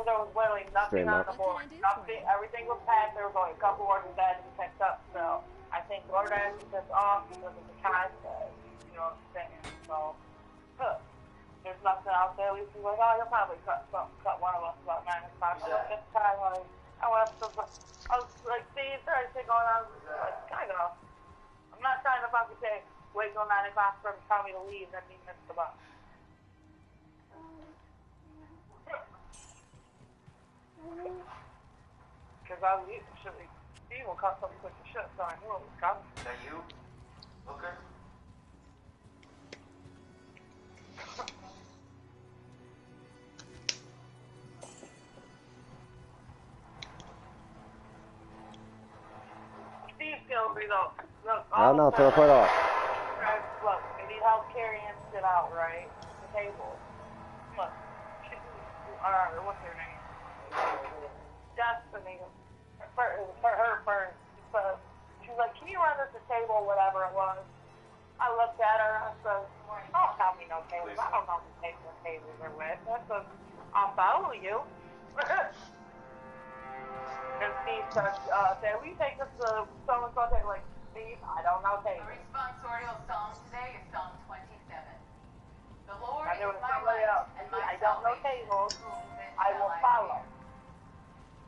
there was literally nothing on the board. Nothing, everything was packed. There was only a couple orders that had to be picked up. So I think DoorDash is just off because of the contest. You know what I'm saying? So, there's nothing out there. We can like, oh, you'll probably cut one of us about 9 o'clock. So this time, like, I was like, see, there's anything going on. Like, kind of. I'm not trying to fucking say, wait till 9 o'clock for him to tell me to leave. That means it's the bus. Because I was usually, he will cut something quick as shit, so I knew it was coming. Is that you? Okay. Steve kills me though. Look, I don't know, throw it off. Look, they need help carrying shit out, right? The table. Look. What's her name? Destiny. For her first. So she's like, can you run us a table, whatever it was? I looked at her and I said, don't tell me no tables. I don't know who tables are with. I said, I'll follow you. And Steve said, we take this to so-and-so table. Like, Steve, I don't know tables. The responsorial psalm today is Psalm 27. The Lord I knew is it was my somebody light else. and my I don't know salvation. tables. Whom I will shall follow. fear?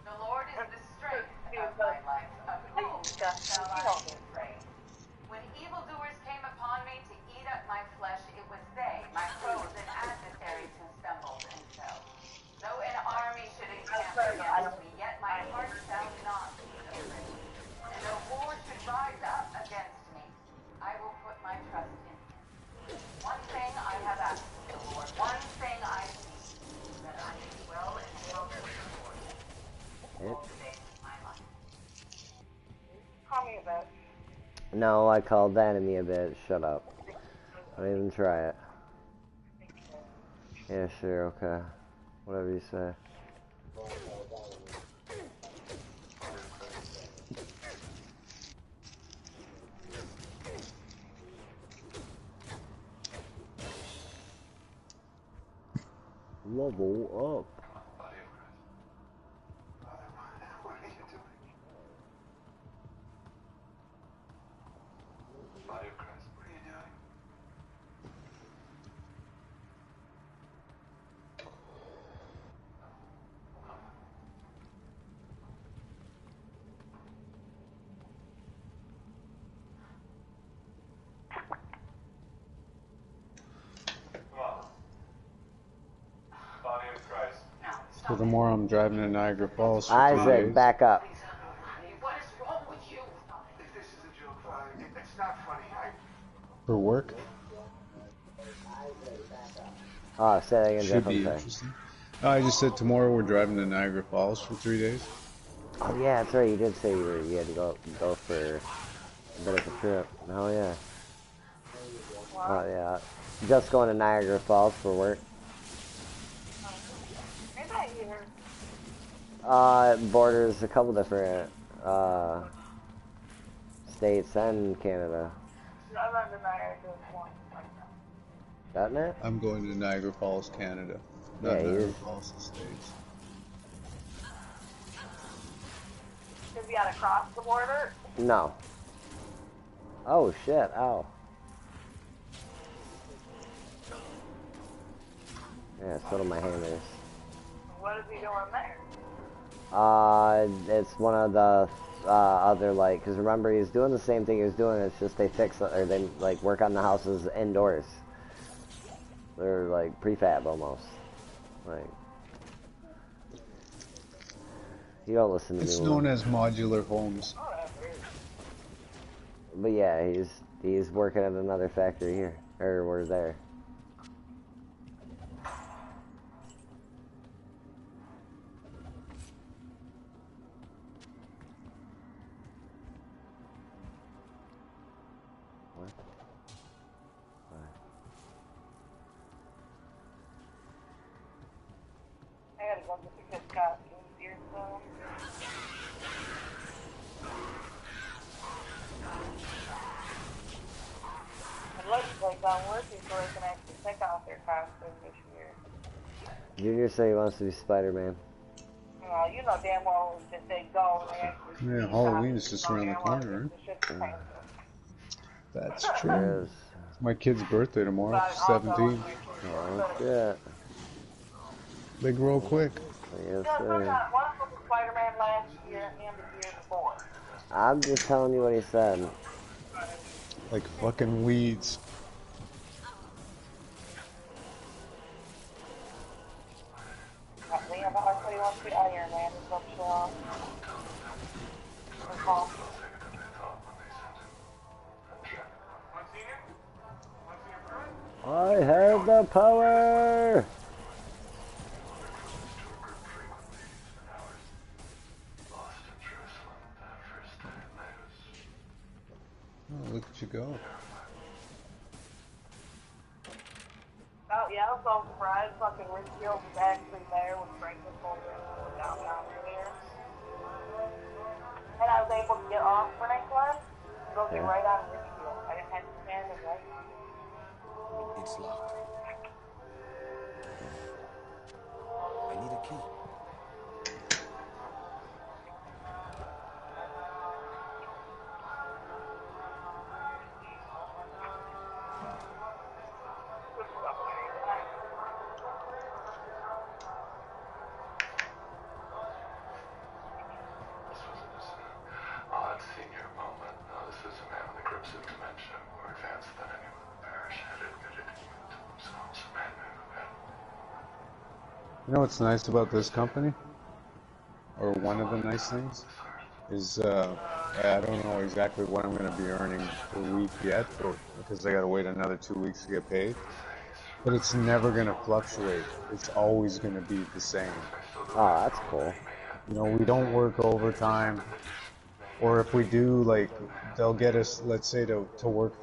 The Lord is the strength of my life. Of whom shall I be afraid? When evildoers came upon me to eat up my flesh, it was they, my foes and adversaries, who stumbled and fell. Though an army should encamp against me, yet my heart shall not be afraid. And though war should rise up against me, I will put my trust in him. One thing I have asked of the Lord, one thing I seek, that I may dwell in the house of the Lord all the days of my life. Call me a bitch. No, I called the enemy a bitch. Shut up. Don't even try it. Yeah, sure, okay. Whatever you say. Level up. What are you doing? Body of Christ, what are you doing? Body of Christ. So the more I'm driving to Niagara Falls for 3 Isaac, days. back up. What is wrong with you? If this is a joke, it's not funny. For work? Oh, say that again, Should Jeff. be I'm sorry. interesting. No, I just said tomorrow we're driving to Niagara Falls for 3 days. Oh yeah, that's right. You did say you had to go for a bit of a trip. Oh yeah. Oh yeah. Just going to Niagara Falls for work. Borders a couple different states and Canada. Doesn't it? I'm going to Niagara Falls, Canada. Not Yeah, Niagara Falls, the States. Because you gotta cross the border? No. Oh shit! Ow. Yeah, so do my hammers. What is he doing there? It's one of the other, like, because remember he's doing the same thing he was doing. It's just they fix or they like work on the houses indoors. They're like prefab almost. Like, you don't listen to me. It's known as modular homes. But yeah, he's working at another factory here, or we're there. What? I gotta go get the kids' costumes here soon. It looks like I'm working so they can actually pick out their costumes this year. Junior said he wants to be Spider-Man. You know damn well that they go and they actually Yeah, Halloween is just around the corner, right? the shit's painful. That's true. Yes. It's my kid's birthday tomorrow, But also, 17. Oh shit. They grow quick. Yes, yeah, sir. sometimes one was Spider-Man last year and the year before. I'm just telling you what he said. Like fucking weeds. Liam, I tell you what, the Iron Man is up strong. I have the power! Oh, look at you go. Oh, yeah, I was so surprised. Fucking Richfield was actually there with Franklin downtown here. And I was able to get off Franklin and go get right on Richfield. I didn't have to stand and wait. It's locked. I need a key. Odd senior moment. This is a man with a grips of dementia, more advanced than anyone in the parish had admitted even to themselves. A man who had You know what's nice about this company? Or one of the nice things? Is, I don't know exactly what I'm going to be earning per week yet, because I got to wait another 2 weeks to get paid. But it's never going to fluctuate. It's always going to be the same. Oh, that's cool. You know, we don't work overtime. Or if we do, like, they'll get us, let's say, to work,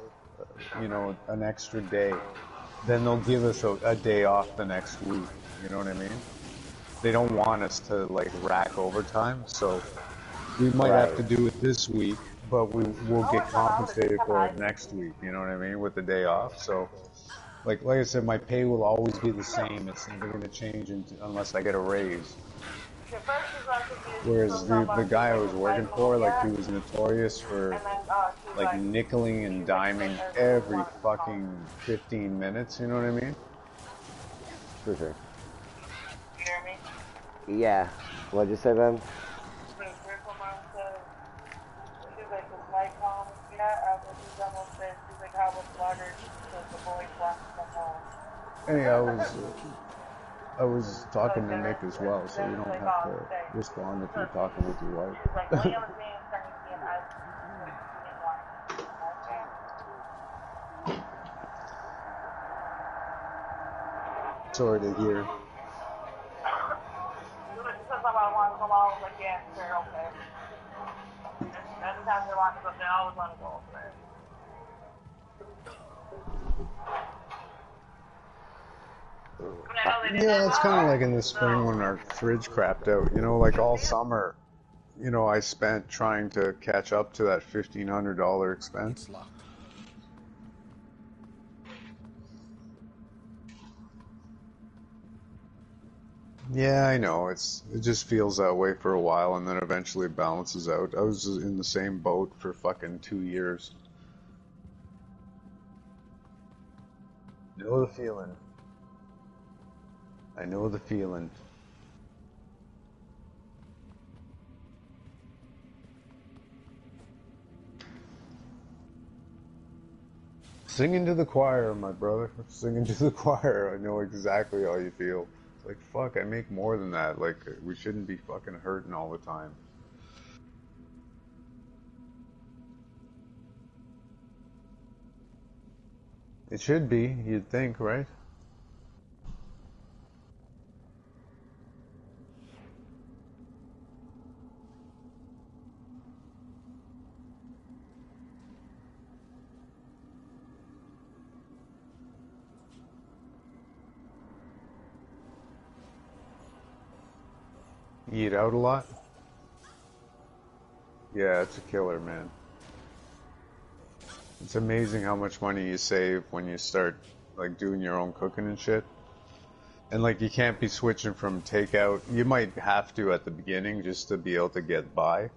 you know, an extra day. Then they'll give us a day off the next week. You know what I mean? They don't want us to, like, rack overtime. So we might have to do it this week, but we'll get compensated for it next week. You know what I mean? With the day off. So, like I said, my pay will always be the same. It's never going to change unless I get a raise. Whereas the guy I was working for, like, he was notorious for, like, nickeling and diming every fucking 15 minutes, you know what I mean? For sure. You hear me? Yeah. What'd you say, Ben? She's like, was Mike home? Yeah, she's almost there. She's like, how was Slugger? Because the boys left from home. Hey, I was talking to Nick as well, so you don't have to respond if you're talking with your wife. She's like, Liam is being crazy and I didn't want to. Sorry to hear. Because I want to go out, I was like, yeah, sure, okay. Every time they want to go, they always want to go over there. Yeah, it's kind of like in the spring when our fridge crapped out. You know, like all summer, you know, I spent trying to catch up to that $1,500 expense. It's locked. Yeah, I know. It just feels that way for a while, and then eventually balances out. I was in the same boat for fucking 2 years. Know the feeling. I know the feeling. Singing to the choir, my brother. Singing to the choir. I know exactly how you feel. It's like, fuck, I make more than that. Like, we shouldn't be fucking hurting all the time. It should be, you'd think, right? You eat out a lot? Yeah, it's a killer, man. It's amazing how much money you save when you start, like, doing your own cooking and shit. And like you can't be switching from takeout. You might have to at the beginning just to be able to get by,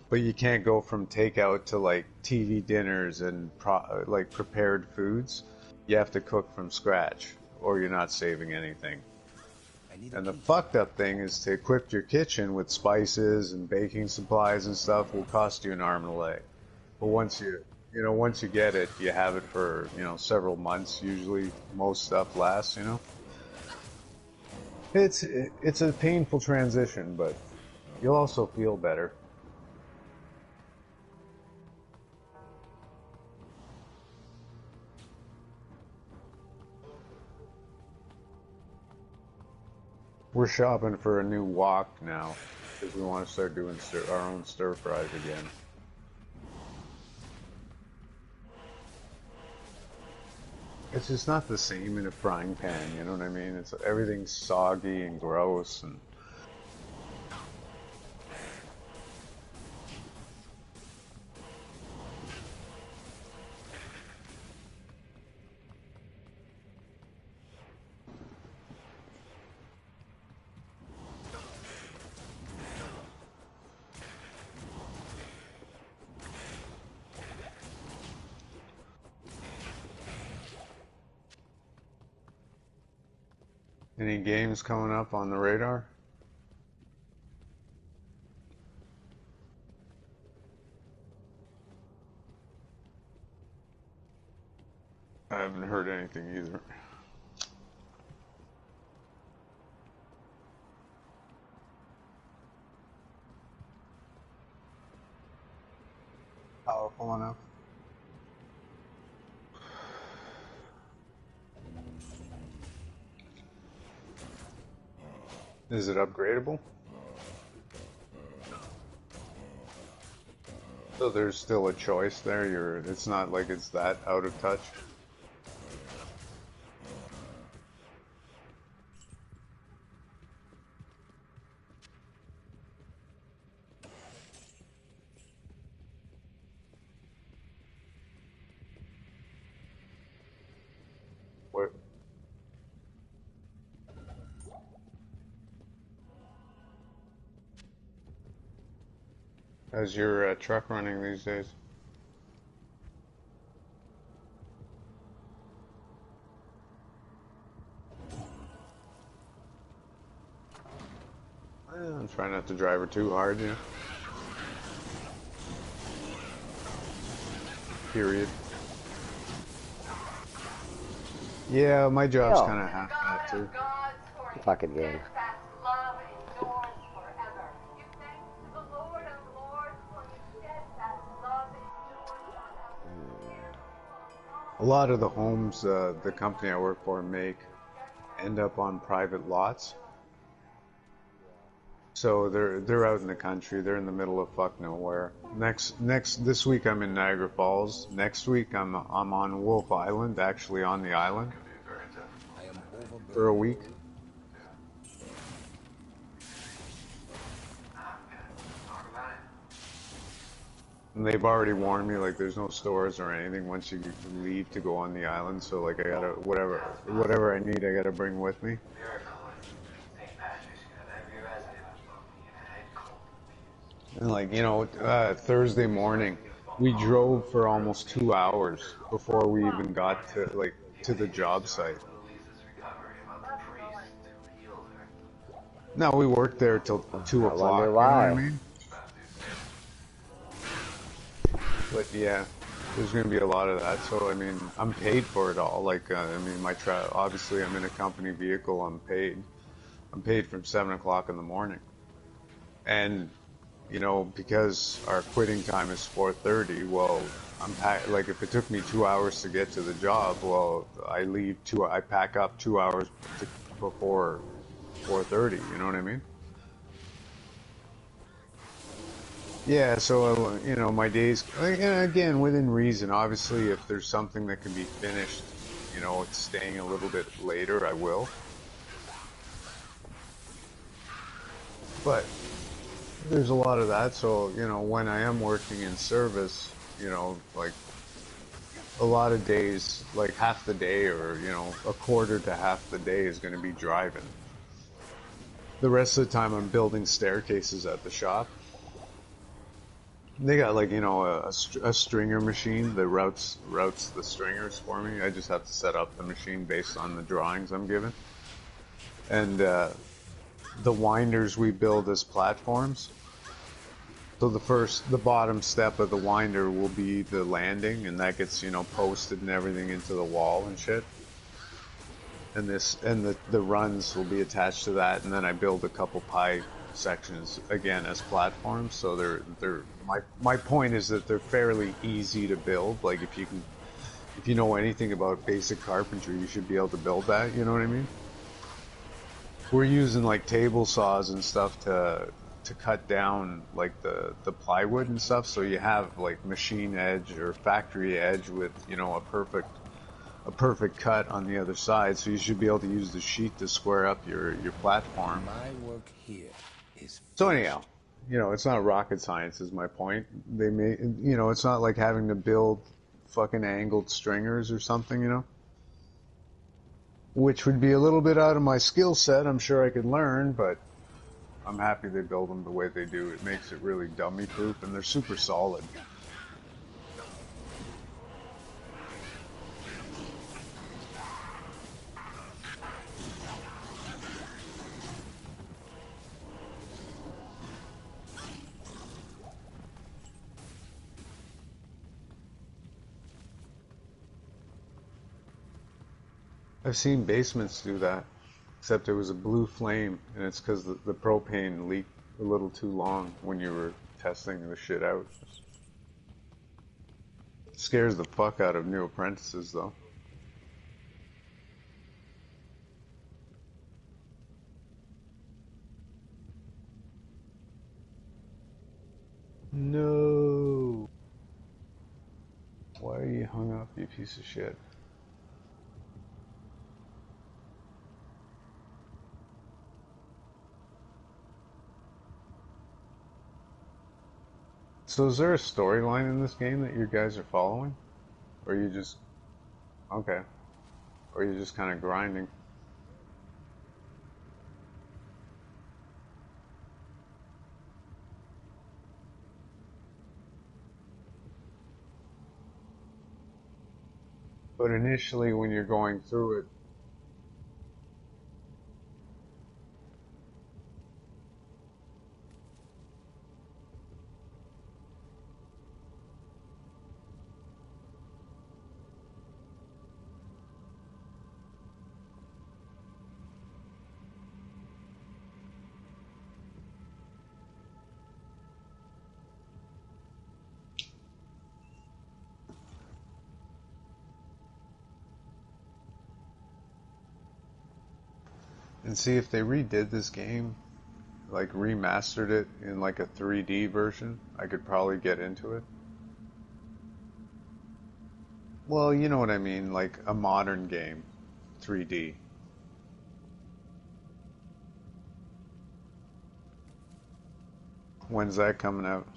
but you can't go from takeout to like TV dinners and like prepared foods. You have to cook from scratch, or you're not saving anything. And the fucked up thing is to equip your kitchen with spices and baking supplies and stuff will cost you an arm and a leg. But once you get it, you have it for, several months. Usually most stuff lasts, It's a painful transition, but you'll also feel better. We're shopping for a new wok now because we want to start doing our own stir fries again. It's just not the same in a frying pan, you know what I mean? Everything's soggy and gross and Any games coming up on the radar? I haven't heard anything either. Powerful enough? Is it upgradable? So there's still a choice there. It's not like it's that out of touch. What? How's your truck running these days? I'm trying not to drive her too hard, yeah. Period. Yeah, my job's kind of half that too. Fucking game. A lot of the homes the company I work for make end up on private lots. So they're out in the country. They're in the middle of fuck nowhere. This week I'm in Niagara Falls. Next week I'm on Wolf Island, actually on the island for a week. And they've already warned me, like, there's no stores or anything once you leave to go on the island. So, like, I gotta, whatever I need, I gotta bring with me. And, like, Thursday morning, we drove for almost 2 hours before we even got to the job site. No, we worked there till 2 o'clock. I wonder why. why. You know what I mean? But yeah, there's going to be a lot of that. So, I mean, I'm paid for it all. Like, obviously I'm in a company vehicle. I'm paid from 7 o'clock in the morning. And, because our quitting time is 4:30, well, like if it took me 2 hours to get to the job, well, I pack up 2 hours before 4:30. You know what I mean? Yeah, so, my days, and again, within reason, obviously, if there's something that can be finished, it's staying a little bit later, I will. But there's a lot of that, so, when I am working in service, like a lot of days, like half the day or, you know, a quarter to half the day is going to be driving. The rest of the time I'm building staircases at the shop. They got like, you know, a stringer machine that routes the stringers for me. I just have to set up the machine based on the drawings I'm given. And the winders we build as platforms. So the bottom step of the winder will be the landing, and that gets, you know, posted and everything into the wall and shit. And the runs will be attached to that, and then I build a couple pie sections again as platforms. So my point is that they're fairly easy to build. Like if you know anything about basic carpentry, you should be able to build that, you know what I mean? We're using like table saws and stuff to cut down like the plywood and stuff, so you have like machine edge or factory edge with, you know, a perfect cut on the other side, so you should be able to use the sheet to square up your platform. My work here is So anyhow, you know, it's not rocket science is my point. You know, it's not like having to build fucking angled stringers or something, you know? Which would be a little bit out of my skill set. I'm sure I could learn, but I'm happy they build them the way they do. It makes it really dummy proof, and they're super solid. I've seen basements do that, except it was a blue flame, and it's because the propane leaked a little too long when you were testing the shit out. It scares the fuck out of new apprentices, though. No! Why are you hung up, you piece of shit? So is there a storyline in this game that you guys are following? Or you just... Okay. Or you're just kind of grinding? But initially when you're going through it, and see if they redid this game, like remastered it in like a 3D version, I could probably get into it. Well, you know what I mean, like a modern game, 3D. When's that coming out?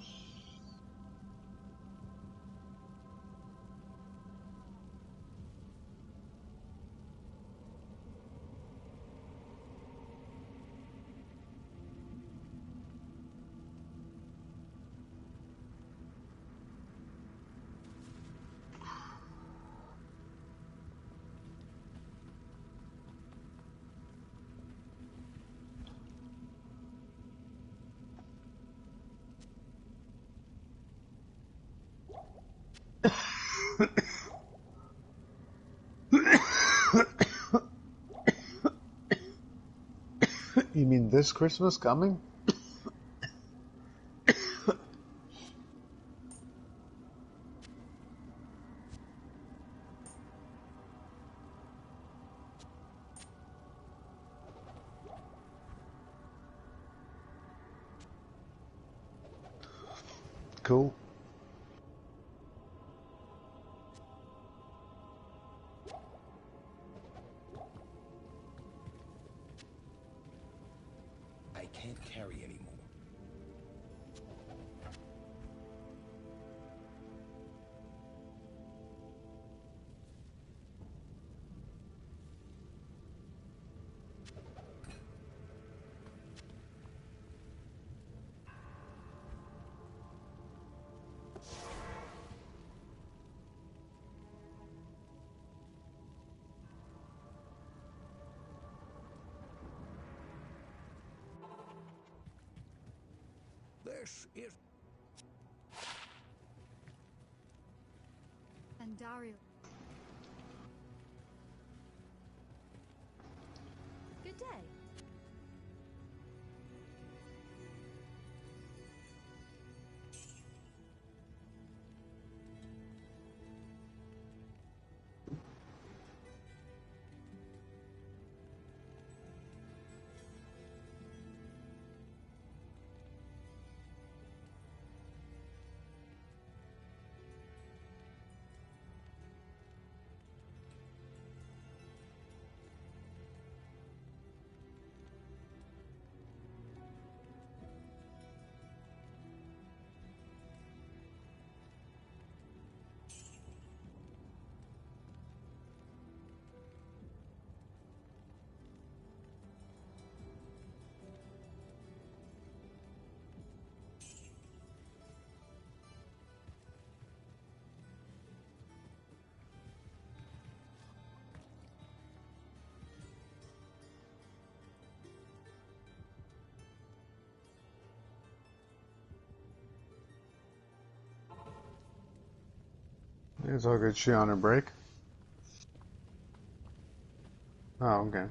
You mean this Christmas coming? Cool. I can't carry anymore. This is... And Dario. Good day. It's all good. She on her break? Oh, okay.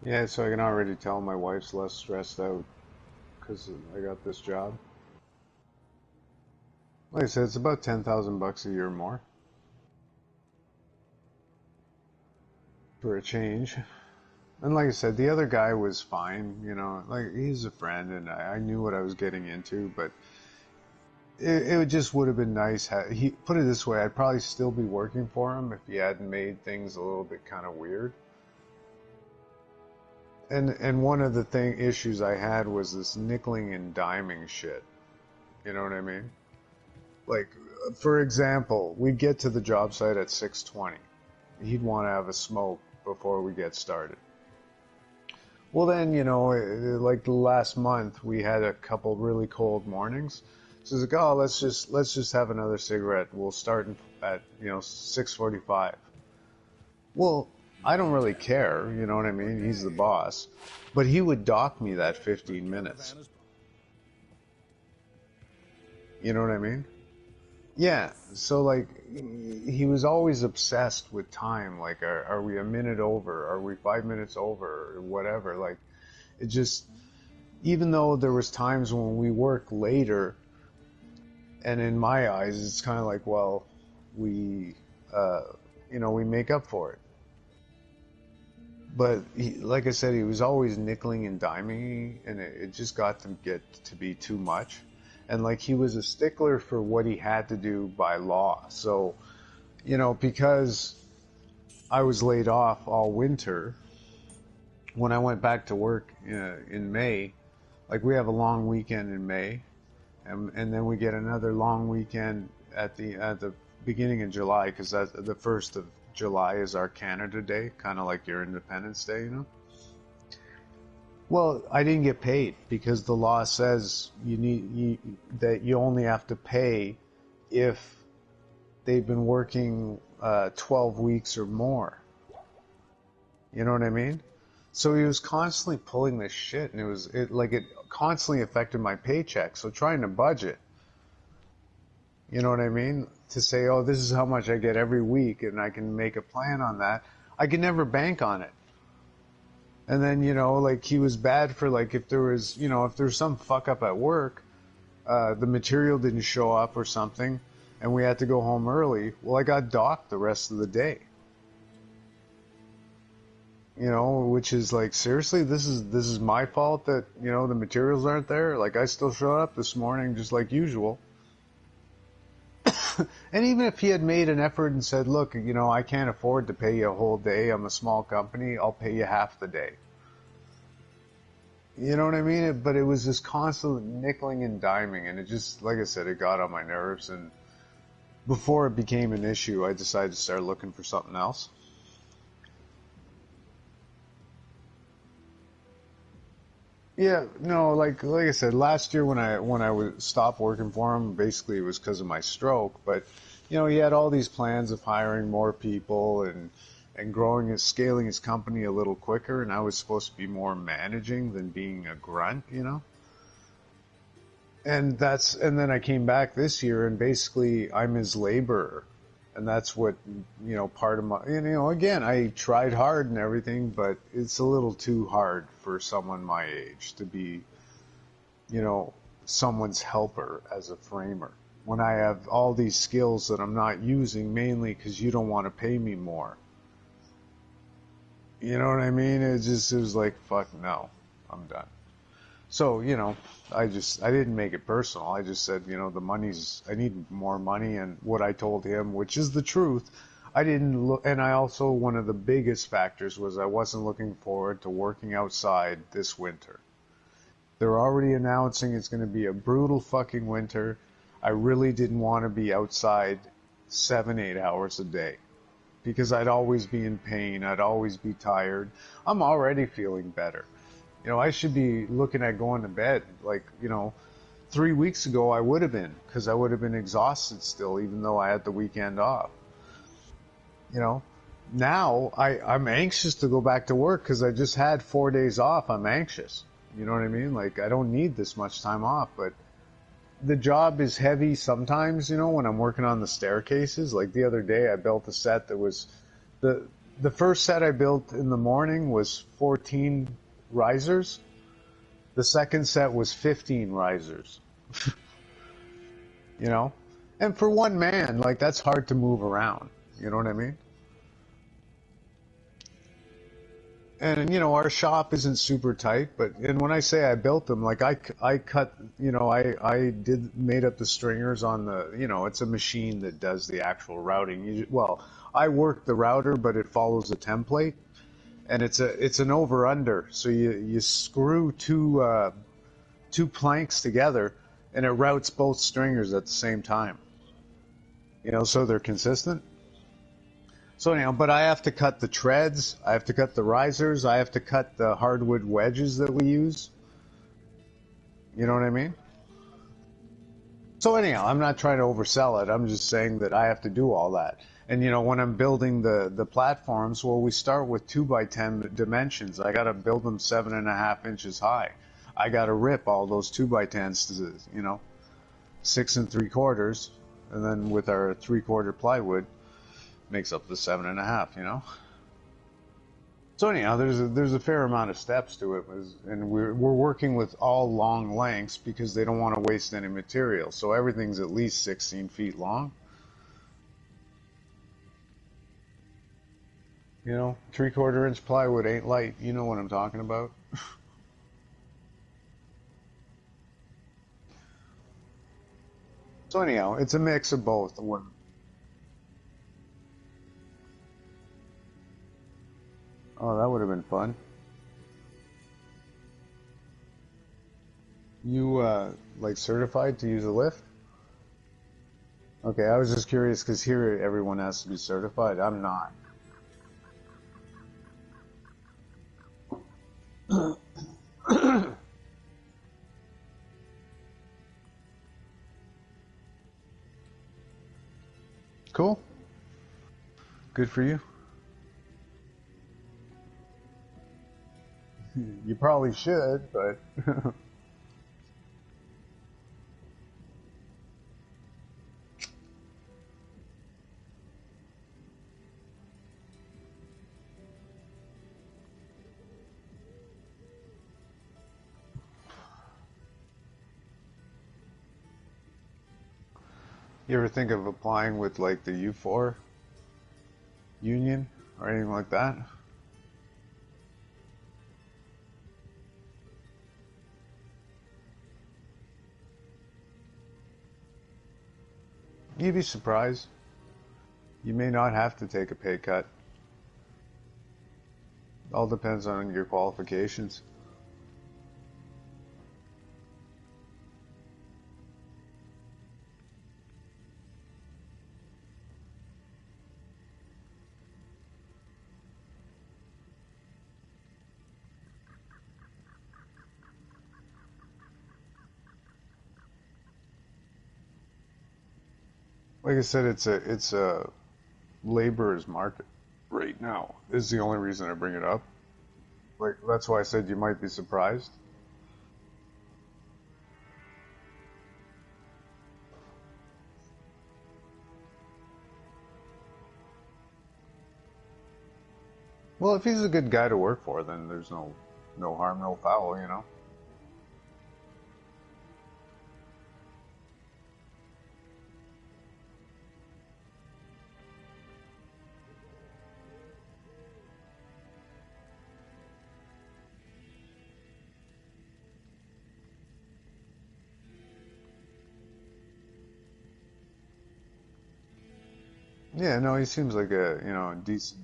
Yeah, so I can already tell my wife's less stressed out because I got this job. Like I said, it's about $10,000 a year more for a change. And like I said, the other guy was fine, you know, like he's a friend and I knew what I was getting into, but it just would have been nice. He put it this way, I'd probably still be working for him if he hadn't made things a little bit kind of weird. And one of the issues I had was this nickeling and diming shit. You know what I mean? Like, for example, we'd get to the job site at 6:20. He'd want to have a smoke before we get started. Well then, you know, like the last month, we had a couple really cold mornings. So he's like, oh, let's just have another cigarette. We'll start at, you know, 6:45. Well, I don't really care, you know what I mean? He's the boss. But he would dock me that 15 minutes. You know what I mean? Yeah, so like, he was always obsessed with time. Like, are we a minute over? Are we 5 minutes over? Or whatever. Like, it just, even though there was times when we worked later, and in my eyes, it's kind of like, well, we, you know, we make up for it. But like I said, he was always nickeling and diming me, and it just got to be too much. And like, he was a stickler for what he had to do by law. So, you know, because I was laid off all winter, when I went back to work in May, like we have a long weekend in May, and then we get another long weekend at the beginning of July, because that's the 1st of July is our Canada Day, kind of like your Independence Day, you know? Well, I didn't get paid because the law says that you only have to pay if they've been working 12 weeks or more. You know what I mean? So he was constantly pulling this shit, and it constantly affected my paycheck. So trying to budget, you know what I mean? To say, oh, this is how much I get every week, and I can make a plan on that. I could never bank on it. And then, you know, like, he was bad for, like, if there was some fuck up at work, the material didn't show up or something, and we had to go home early, well, I got docked the rest of the day. You know, which is like, seriously, this is my fault that, you know, the materials aren't there? Like, I still showed up this morning just like usual. And even if he had made an effort and said, look, you know, I can't afford to pay you a whole day. I'm a small company. I'll pay you half the day. You know what I mean? But it was this constant nickeling and diming, and it just, like I said, it got on my nerves. And before it became an issue, I decided to start looking for something else. Yeah, no, like I said, last year when I was stopped working for him, basically it was because of my stroke. But he had all these plans of hiring more people and growing scaling his company a little quicker. And I was supposed to be more managing than being a grunt. And then I came back this year, and basically I'm his laborer, and that's what part of my again, I tried hard and everything, but it's a little too hard for someone my age to be someone's helper as a framer when I have all these skills that I'm not using, mainly because you don't want to pay me more. You know what I mean? It was like, fuck no, I'm done. So, I didn't make it personal. I just said, I need more money. And what I told him, which is the truth, I didn't look, and I also, one of the biggest factors was I wasn't looking forward to working outside this winter. They're already announcing it's going to be a brutal fucking winter. I really didn't want to be outside 7-8 hours a day because I'd always be in pain. I'd always be tired. I'm already feeling better. I should be looking at going to bed. 3 weeks ago I would have been, because I would have been exhausted still, even though I had the weekend off. Now I'm anxious to go back to work because I just had 4 days off. I'm anxious. You know what I mean? Like, I don't need this much time off, but the job is heavy sometimes, when I'm working on the staircases. Like the other day I built a set that was, the first set I built in the morning was 14 risers. The second set was 15 risers. And for one man, like, that's hard to move around. You know what I mean? And our shop isn't super tight, and when I say I built them, like, I cut, I made up the stringers on the, it's a machine that does the actual routing. I work the router, but it follows a template. And it's an over under. So you screw two planks together, and it routes both stringers at the same time. So they're consistent. So anyhow, but I have to cut the treads, I have to cut the risers, I have to cut the hardwood wedges that we use. You know what I mean? So anyhow, I'm not trying to oversell it. I'm just saying that I have to do all that. And when I'm building the platforms, well, we start with 2x10 dimensions. I got to build them 7.5 inches high. I got to rip all those 2x10s to 6 3/4, and then with our 3/4 plywood, makes up the 7.5. So anyhow, there's a fair amount of steps to it, and we're working with all long lengths because they don't want to waste any material. So everything's at least 16 feet long. 3/4 inch plywood ain't light. You know what I'm talking about. So anyhow, it's a mix of both. Oh, that would have been fun. You, like, certified to use a lift? Okay, I was just curious because here everyone has to be certified. I'm not. Cool. Good for you. You probably should, but you ever think of applying with, like, the U4 union or anything like that? You'd be surprised. You may not have to take a pay cut. All depends on your qualifications. Like I said, it's a laborer's market right now. Is the only reason I bring it up. Like that's why I said you might be surprised. Well, if he's a good guy to work for, then there's no harm, no foul, you know. Yeah, no, he seems like a, you know, decent.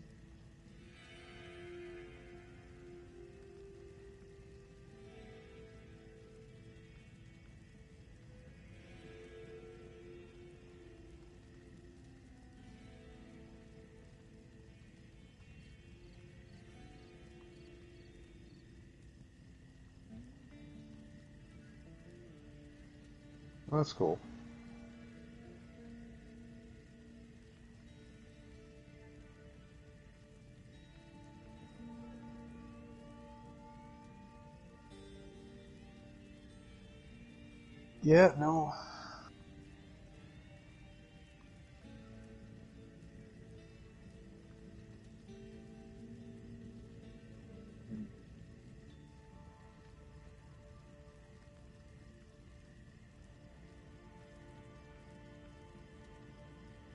That's cool. Yeah, no.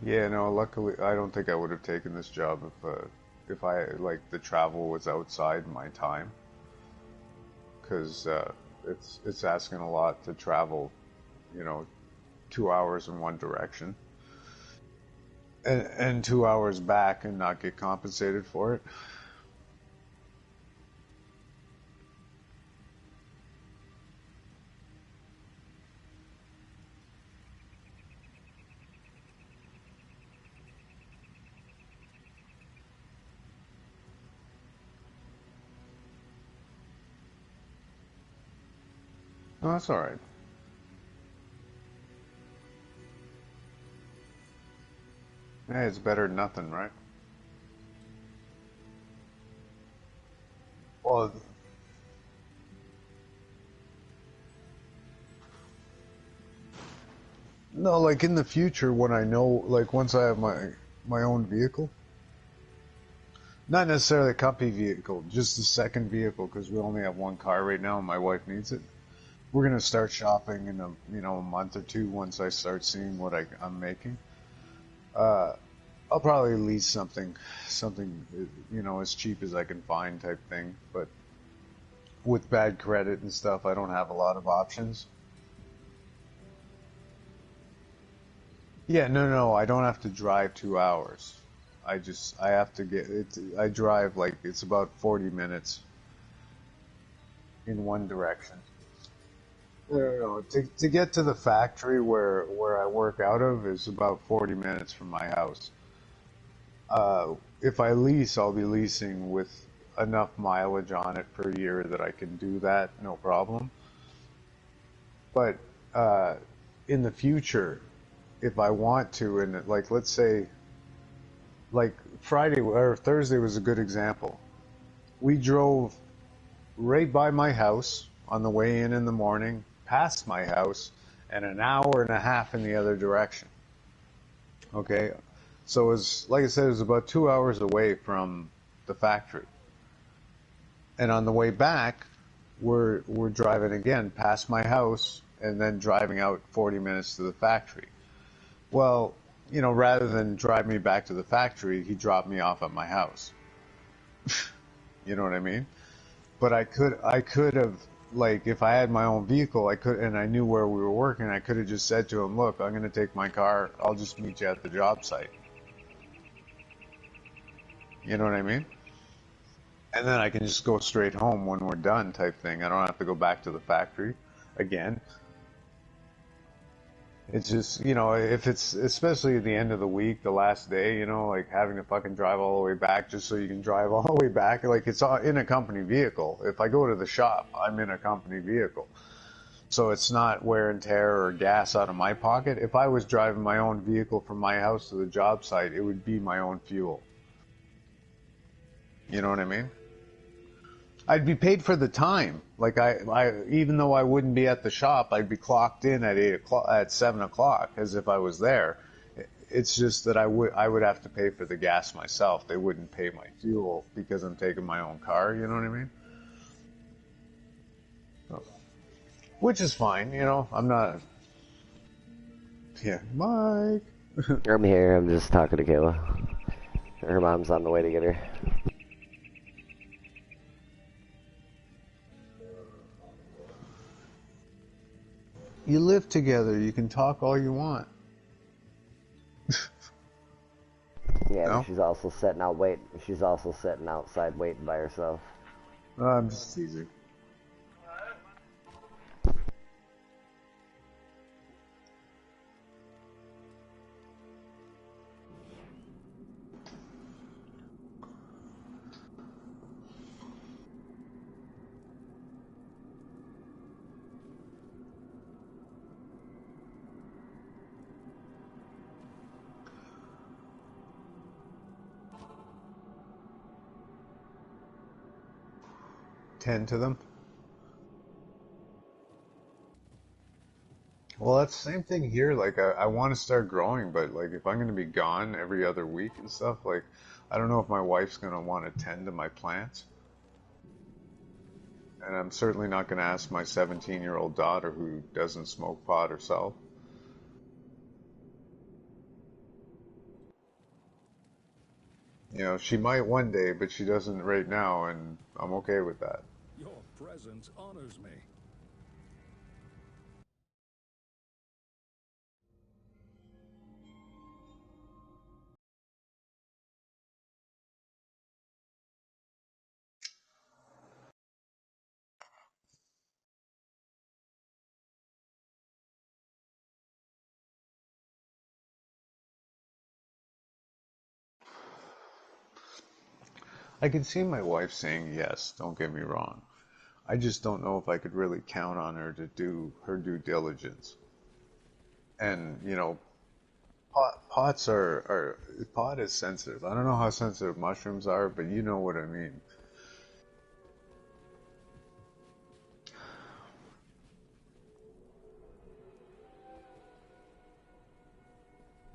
Yeah, no, luckily I don't think I would have taken this job if I like the travel was outside my time, because it's asking a lot to travel, you know, 2 hours in one direction and 2 hours back and not get compensated for it. No, that's all right. Hey, it's better than nothing, right? Well, no, like in the future when I know, like once I have my own vehicle, not necessarily a company vehicle, just a second vehicle because we only have one car right now and my wife needs it. We're gonna start shopping in a month or two once I start seeing what I'm making. Uh, I'll probably lease something, as cheap as I can find type thing. But with bad credit and stuff, I don't have a lot of options. Yeah, no, I don't have to drive 2 hours. I have to get it. I drive like it's about 40 minutes in one direction. No. To get to the factory where I work out of is about 40 minutes from my house. If I lease, I'll be leasing with enough mileage on it per year that I can do that, no problem. But in the future, if I want to, and like let's say, like Friday or Thursday was a good example. We drove right by my house on the way in the morning, past my house, and an hour and a half in the other direction. Okay, so it was like I said, it was about 2 hours away from the factory. And on the way back, we're driving again past my house and then driving out 40 minutes to the factory. Well, rather than drive me back to the factory, he dropped me off at my house. You know what I mean? But I could have, like, if I had my own vehicle, and I knew where we were working, I could have just said to him, look, I'm going to take my car. I'll just meet you at the job site. You know what I mean? And then I can just go straight home when we're done type thing. I don't have to go back to the factory again. It's just, if it's, especially at the end of the week, the last day, like having to fucking drive all the way back just so you can drive all the way back. Like it's in a company vehicle. If I go to the shop, I'm in a company vehicle. So it's not wear and tear or gas out of my pocket. If I was driving my own vehicle from my house to the job site, it would be my own fuel. You know what I mean? I'd be paid for the time. Like even though I wouldn't be at the shop, I'd be clocked in at 8 o'clock, at 7 o'clock, as if I was there. It's just that I would have to pay for the gas myself. They wouldn't pay my fuel because I'm taking my own car. You know what I mean? So, which is fine. You know, I'm not. Yeah, Mike. I'm here. I'm just talking to Kayla. Her mom's on the way to get her. You live together. You can talk all you want. Yeah, No? but she's also sitting out waiting. She's also sitting outside waiting by herself. I'm just teasing. Tend to them. Well, that's the same thing here. Like, I want to start growing, but like, if I'm going to be gone every other week and stuff, like, I don't know if my wife's going to want to tend to my plants. And I'm certainly not going to ask my 17-year-old daughter who doesn't smoke pot herself. You know, she might one day, but she doesn't right now, and I'm okay with that. Your presence honors me. I can see my wife saying yes, don't get me wrong. I just don't know if I could really count on her to do her due diligence. And, you know, pot is sensitive. I don't know how sensitive mushrooms are, but you know what I mean.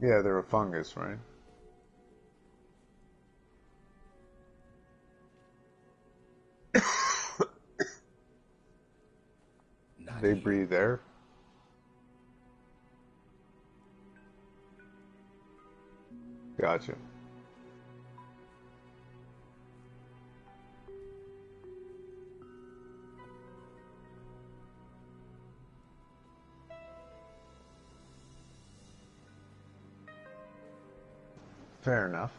Yeah, they're a fungus, right? They breathe air. Gotcha. Fair enough.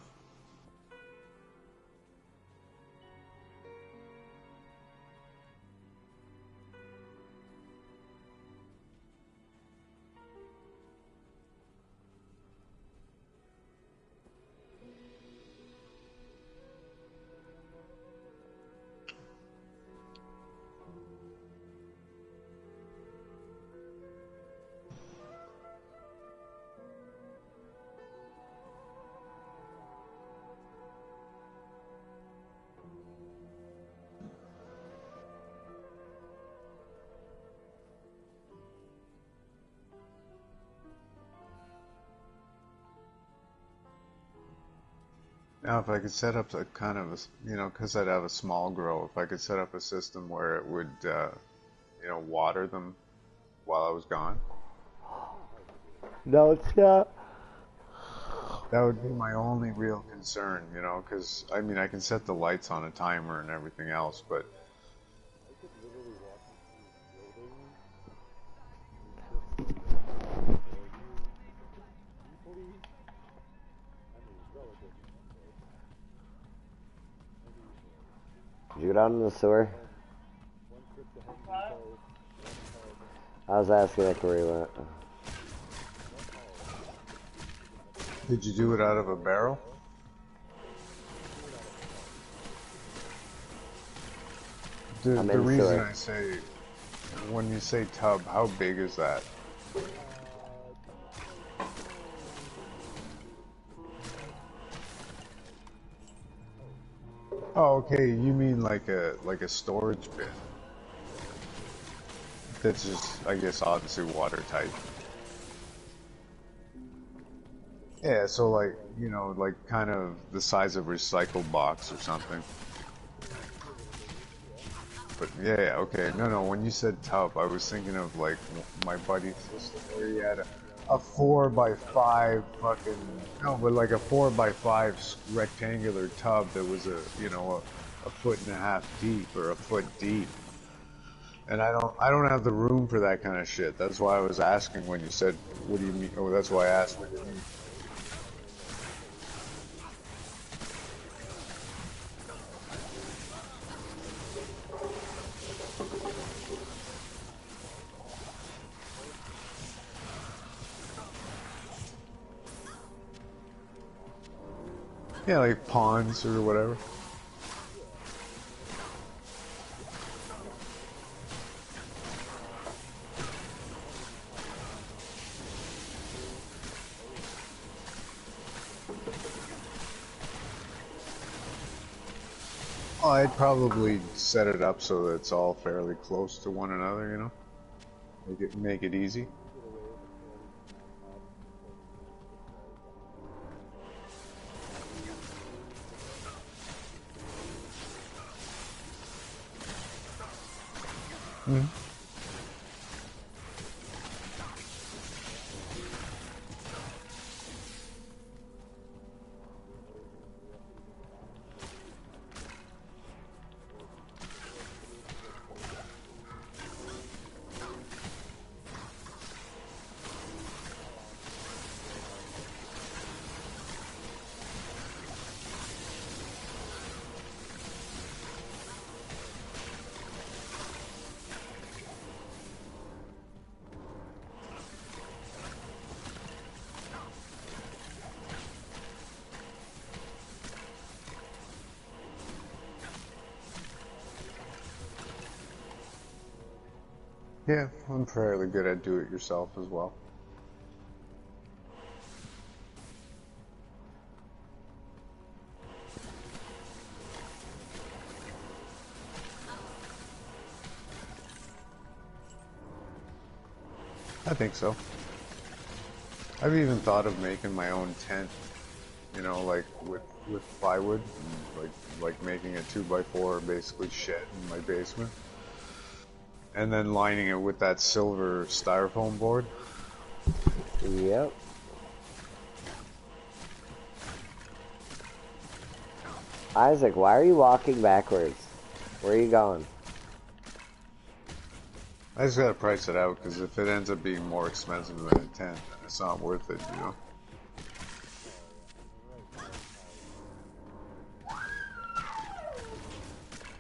Now, if I could set up a kind of a, you know, because I'd have a small grow, if I could set up a system where it would, you know, water them while I was gone. No, it's not. That would be my only real concern, you know, because, I mean, I can set the lights on a timer and everything else, but... Did you go down in the sewer? I was asking if where he went. Did you do it out of a barrel? The reason I say when you say tub, how big is that? Oh, okay. You mean like a storage bin? That's just, I guess, obviously watertight. Yeah, so like, you know, like kind of the size of a recycle box or something. But yeah, okay. No, when you said tub, I was thinking of like my buddy's system where he had a 4x5 fucking, no, but like a 4x5 rectangular tub that was you know, a foot and a half deep or a foot deep. And I don't have the room for that kind of shit. That's why I was asking when you said, what do you mean? Oh, that's why I asked what do you mean. Yeah, like ponds or whatever. Oh, I'd probably set it up so that it's all fairly close to one another, you know? Make it easy. Mm-hmm. Yeah, I'm fairly good at do-it-yourself as well. I think so. I've even thought of making my own tent, you know, like with plywood, and like making a 2x4 basically shed in my basement. And then lining it with that silver styrofoam board. Yep. Isaac, why are you walking backwards? Where are you going? I just gotta price it out, because if it ends up being more expensive than a tent, then it's not worth it, you know?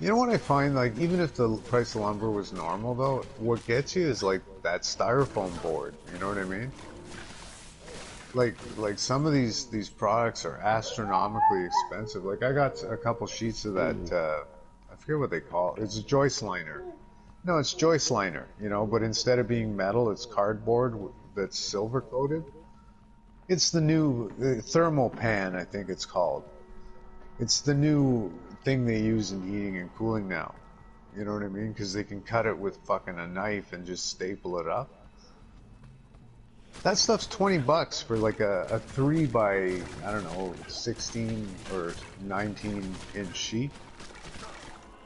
You know what I find, like, even if the price of lumber was normal, though, what gets you is, like, that styrofoam board, you know what I mean? Like some of these products are astronomically expensive. Like, I got a couple sheets of that, I forget what they call it. It's a joist liner. No, it's joist liner, you know, but instead of being metal, it's cardboard that's silver coated. It's the new thermal pan, I think it's called. It's the new thing they use in heating and cooling now. You know what I mean? Because they can cut it with fucking a knife and just staple it up. That stuff's $20 for like a 3 by, I don't know, 16 or 19 inch sheet.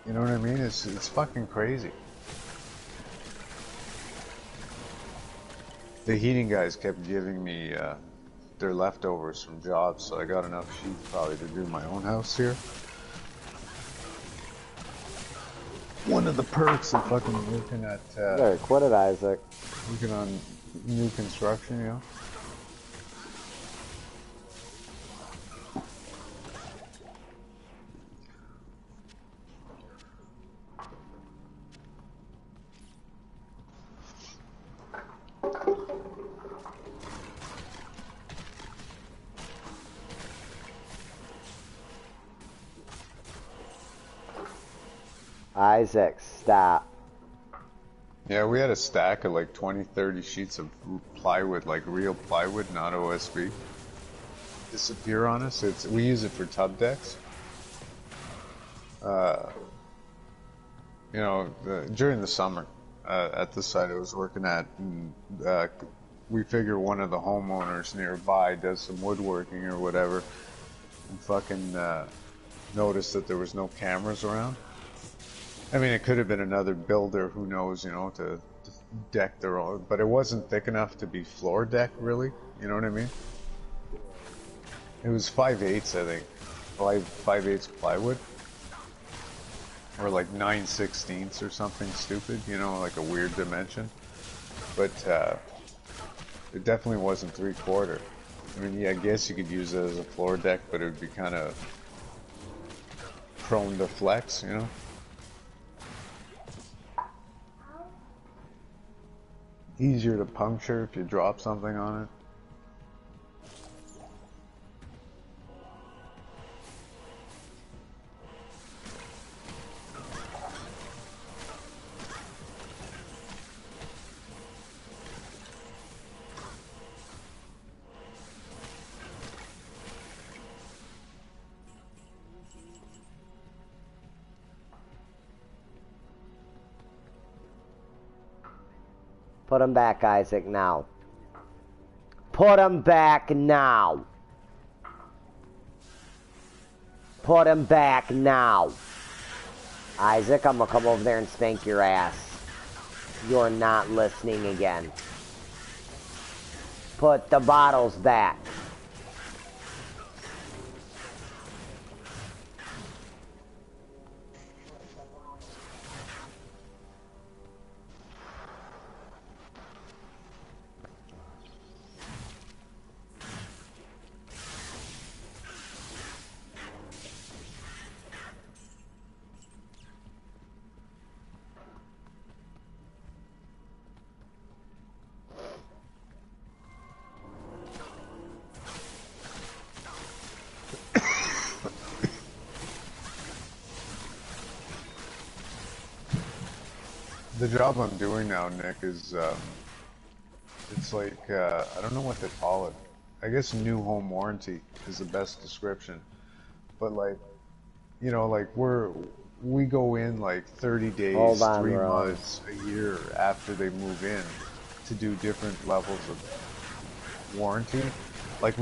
You know what I mean? It's fucking crazy. The heating guys kept giving me their leftovers from jobs, so I got enough sheets probably to do my own house here. One of the perks of fucking working at There, quit it, Isaac. working on new construction, you know. Isaac, stop. Yeah, we had a stack of like 20, 30 sheets of plywood, like real plywood, not OSB. Disappear on us. We use it for tub decks. You know, during the summer, at the site I was working at, and, we figure one of the homeowners nearby does some woodworking or whatever, and fucking noticed that there was no cameras around. I mean, it could have been another builder, who knows, you know, to deck their own, but it wasn't thick enough to be floor deck, really. You know what I mean? It was 5/8, I think. 5/8 plywood. Or like 9/16 or something stupid, you know, like a weird dimension. But it definitely wasn't 3/4. I mean, yeah, I guess you could use it as a floor deck, but it would be kind of prone to flex, you know? Easier to puncture if you drop something on it. Put him back, Isaac, now. Put him back now. Put him back now. Isaac, I'm gonna come over there and spank your ass. You're not listening again. Put the bottles back. The job I'm doing now, Nick, is, it's like, I don't know what to call it. I guess new home warranty is the best description. But like, you know, like we go in like 30 days, 3 months, a year after they move in to do different levels of warranty. Like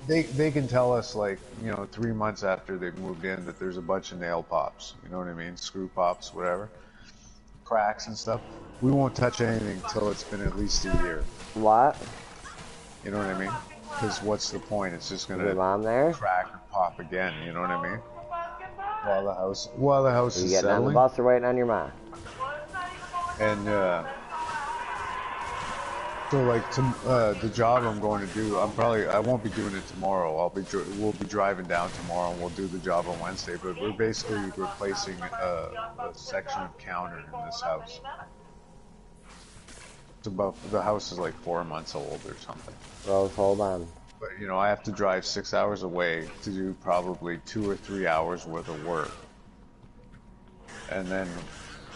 they can tell us like, you know, 3 months after they've moved in that there's a bunch of nail pops, you know what I mean? Screw pops, whatever. Cracks and stuff. We won't touch anything till it's been at least a year. What? You know what I mean? Because what's the point? It's just gonna crack or pop again. You know what I mean? While the house is settling. You getting on the bus or waiting on your mom? And so like the job I'm going to do, I won't be doing it tomorrow. We'll be driving down tomorrow and we'll do the job on Wednesday. But we're basically replacing a section of counter in this house. It's the house is like 4 months old or something. Rose, hold on. But you know, I have to drive 6 hours away to do probably 2 or 3 hours worth of work. And then,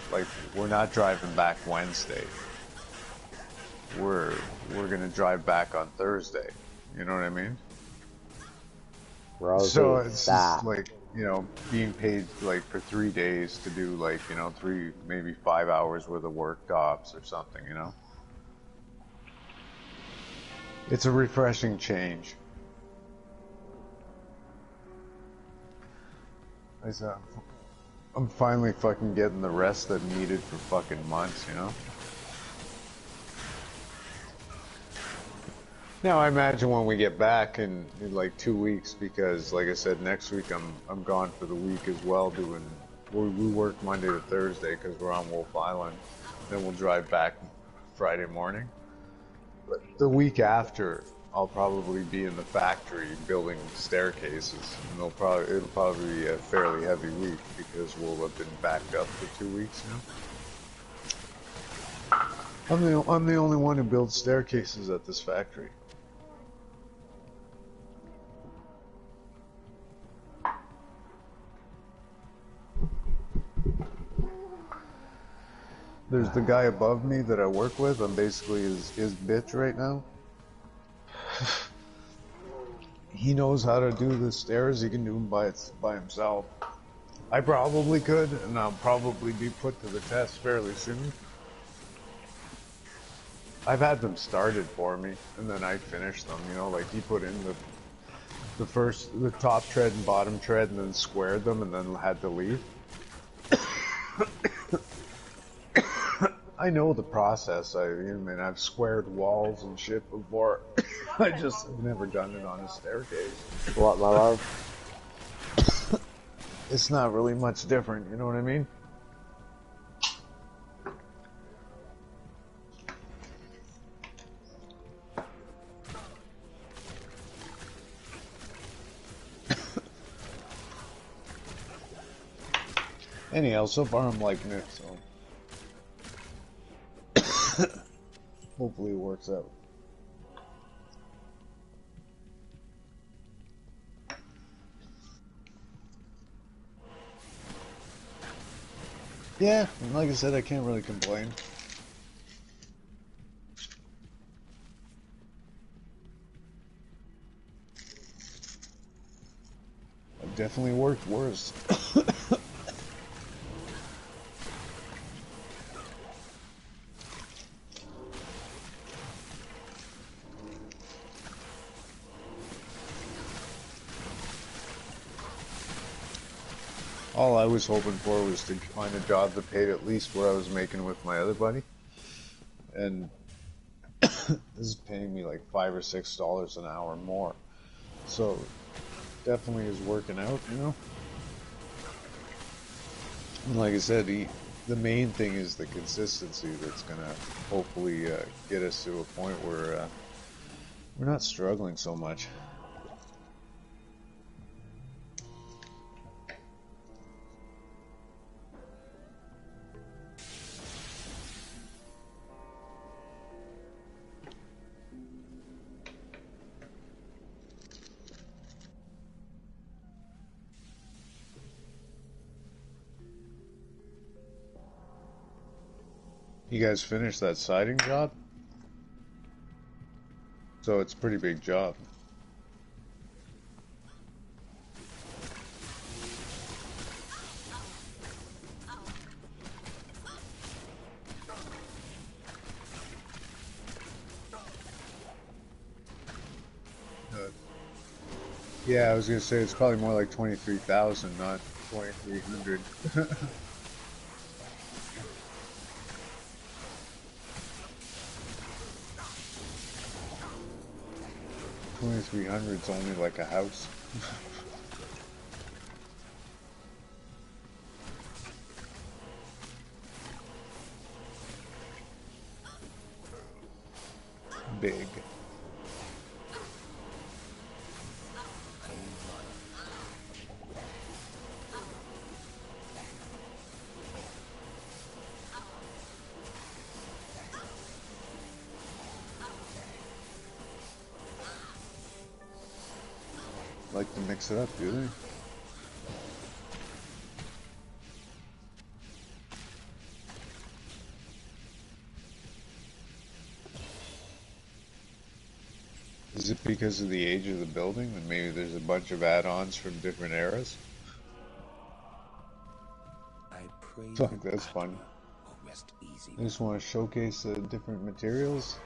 like, we're not driving back Wednesday. We're gonna drive back on Thursday. You know what I mean? Rosie, so it's stop. just like, you know, being paid like for 3 days to do like, you know, 3, maybe 5 hours worth of work jobs or something, you know? It's a refreshing change. I'm finally fucking getting the rest I've needed for fucking months, you know? Now I imagine when we get back in like 2 weeks, because like I said, next week I'm gone for the week as well, we work Monday to Thursday because we're on Wolf Island. Then we'll drive back Friday morning. But the week after, I'll probably be in the factory building staircases, and it'll probably be a fairly heavy week because we'll have been backed up for 2 weeks now. I'm the only one who builds staircases at this factory. There's the guy above me that I work with. I'm basically his bitch right now. He knows how to do the stairs. He can do them by himself. I probably could, and I'll probably be put to the test fairly soon. I've had them started for me, and then I finished them, you know, like he put in the top tread and bottom tread and then squared them and then had to leave. I know the process. I mean, I've squared walls and shit before. I just have never done it on a staircase. What, my love? It's not really much different, you know what I mean? Anyhow, so far I'm liking it, so hopefully it works out. Yeah, like I said, I can't really complain. I've definitely worked worse. All I was hoping for was to find a job that paid at least what I was making with my other buddy. And this is paying me like $5 or $6 an hour more. So definitely is working out, you know? And like I said, the main thing is the consistency that's gonna hopefully get us to a point where we're not struggling so much. You guys finished that siding job? So it's a pretty big job. Yeah, I was gonna say it's probably more like 23,000, not 2,300. 2,300's only like a house. Big. Like to mix it up, do they? Is it because of the age of the building and maybe there's a bunch of add-ons from different eras? Fuck, that's fun. I just want to showcase different materials.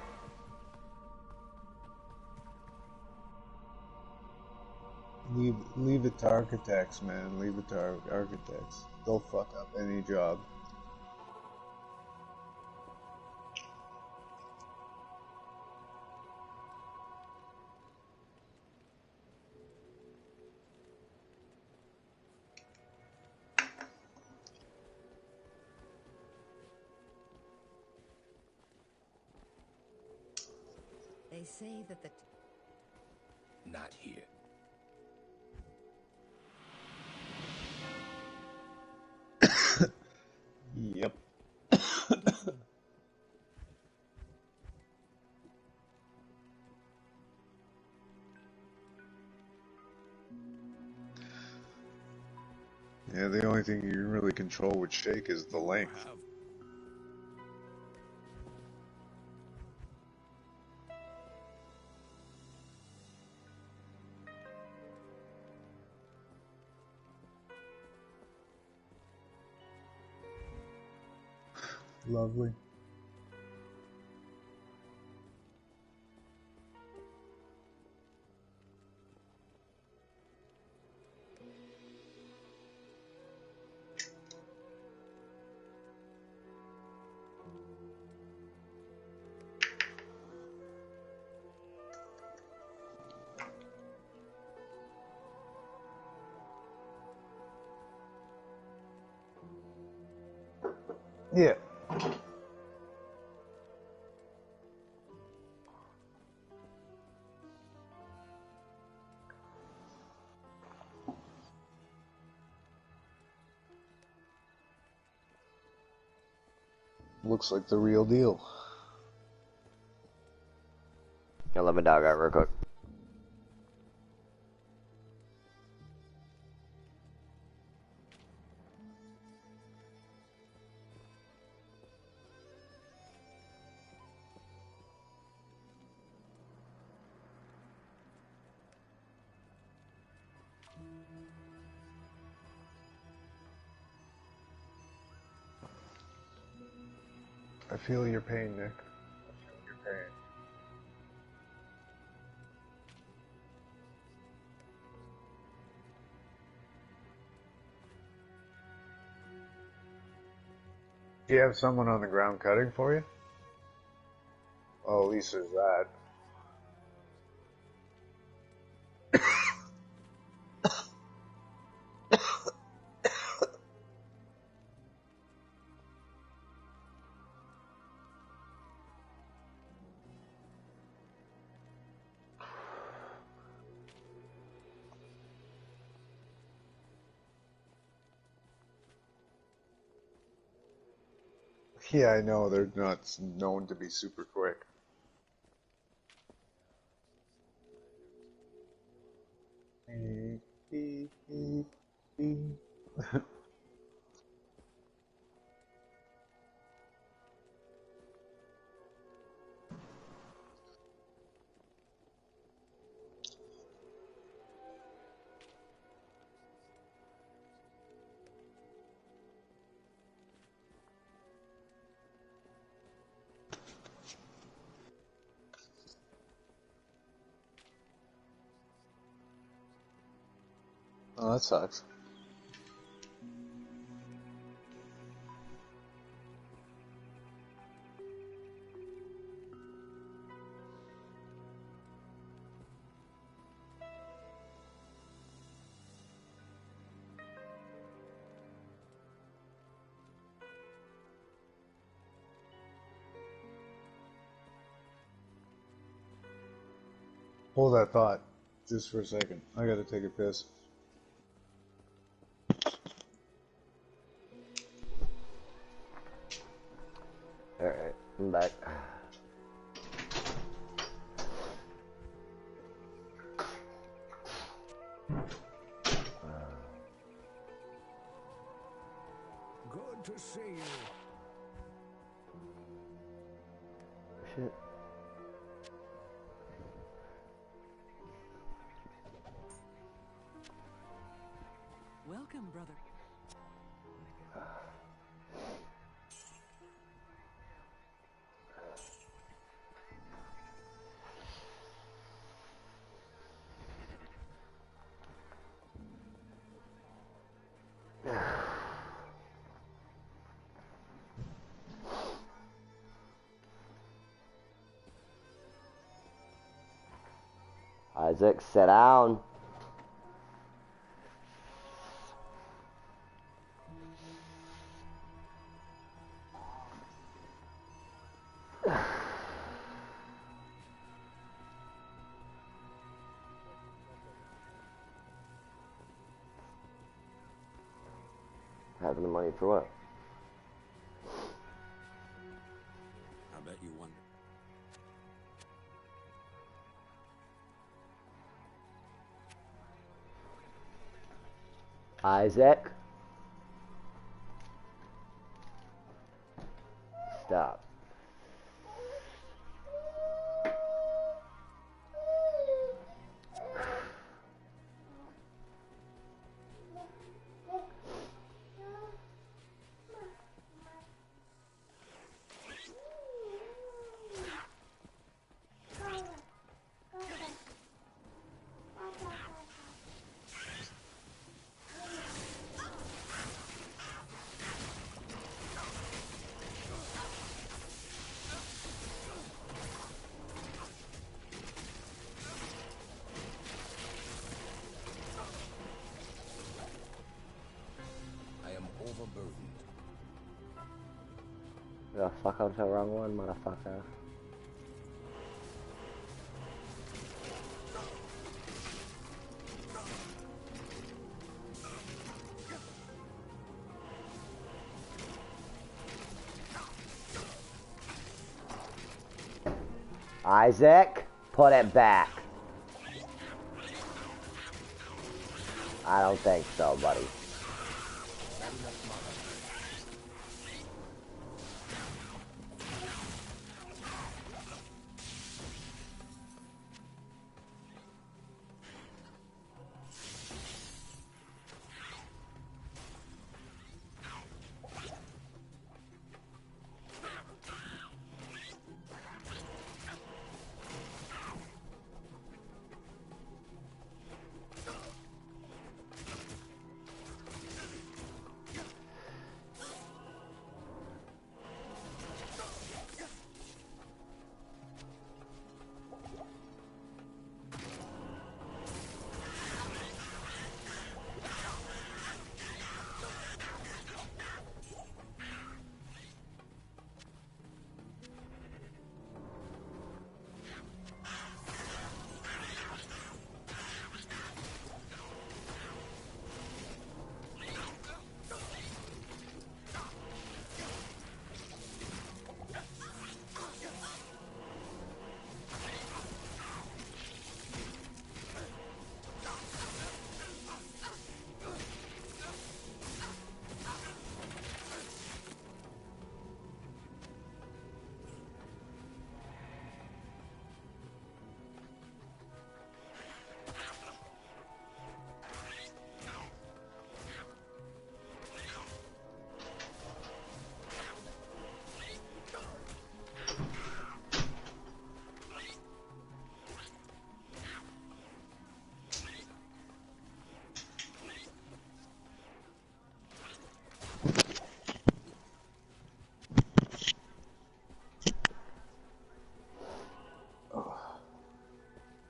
Leave it to architects, man. Leave it to architects. They'll fuck up any job. They say that the... Not here. Yep. Yeah, the only thing you can really control with shake is the length. Lovely. Yeah. Looks like the real deal. I'll let my dog out real quick. I feel your pain, Nick. I feel your pain. Do you have someone on the ground cutting for you? Oh, at least there's that. Yeah, I know, they're not known to be super quick. Oh, that sucks. Hold that thought just for a second. I gotta take a piss. Alright, I'm back. Good to see you. Shit. Welcome, brother. Isaac, sit down. Having the money for what? I bet you wonder. Isaac? Stop. Yeah, fuck up to the wrong one, motherfucker. Isaac, put it back. I don't think so, buddy.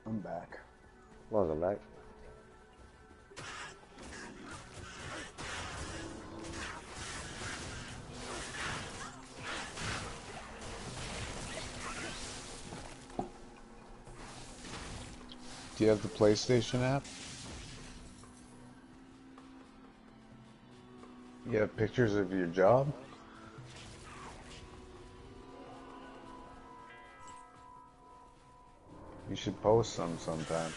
I'm back. Welcome back. Do you have the PlayStation app? You have pictures of your job? You should post some sometime.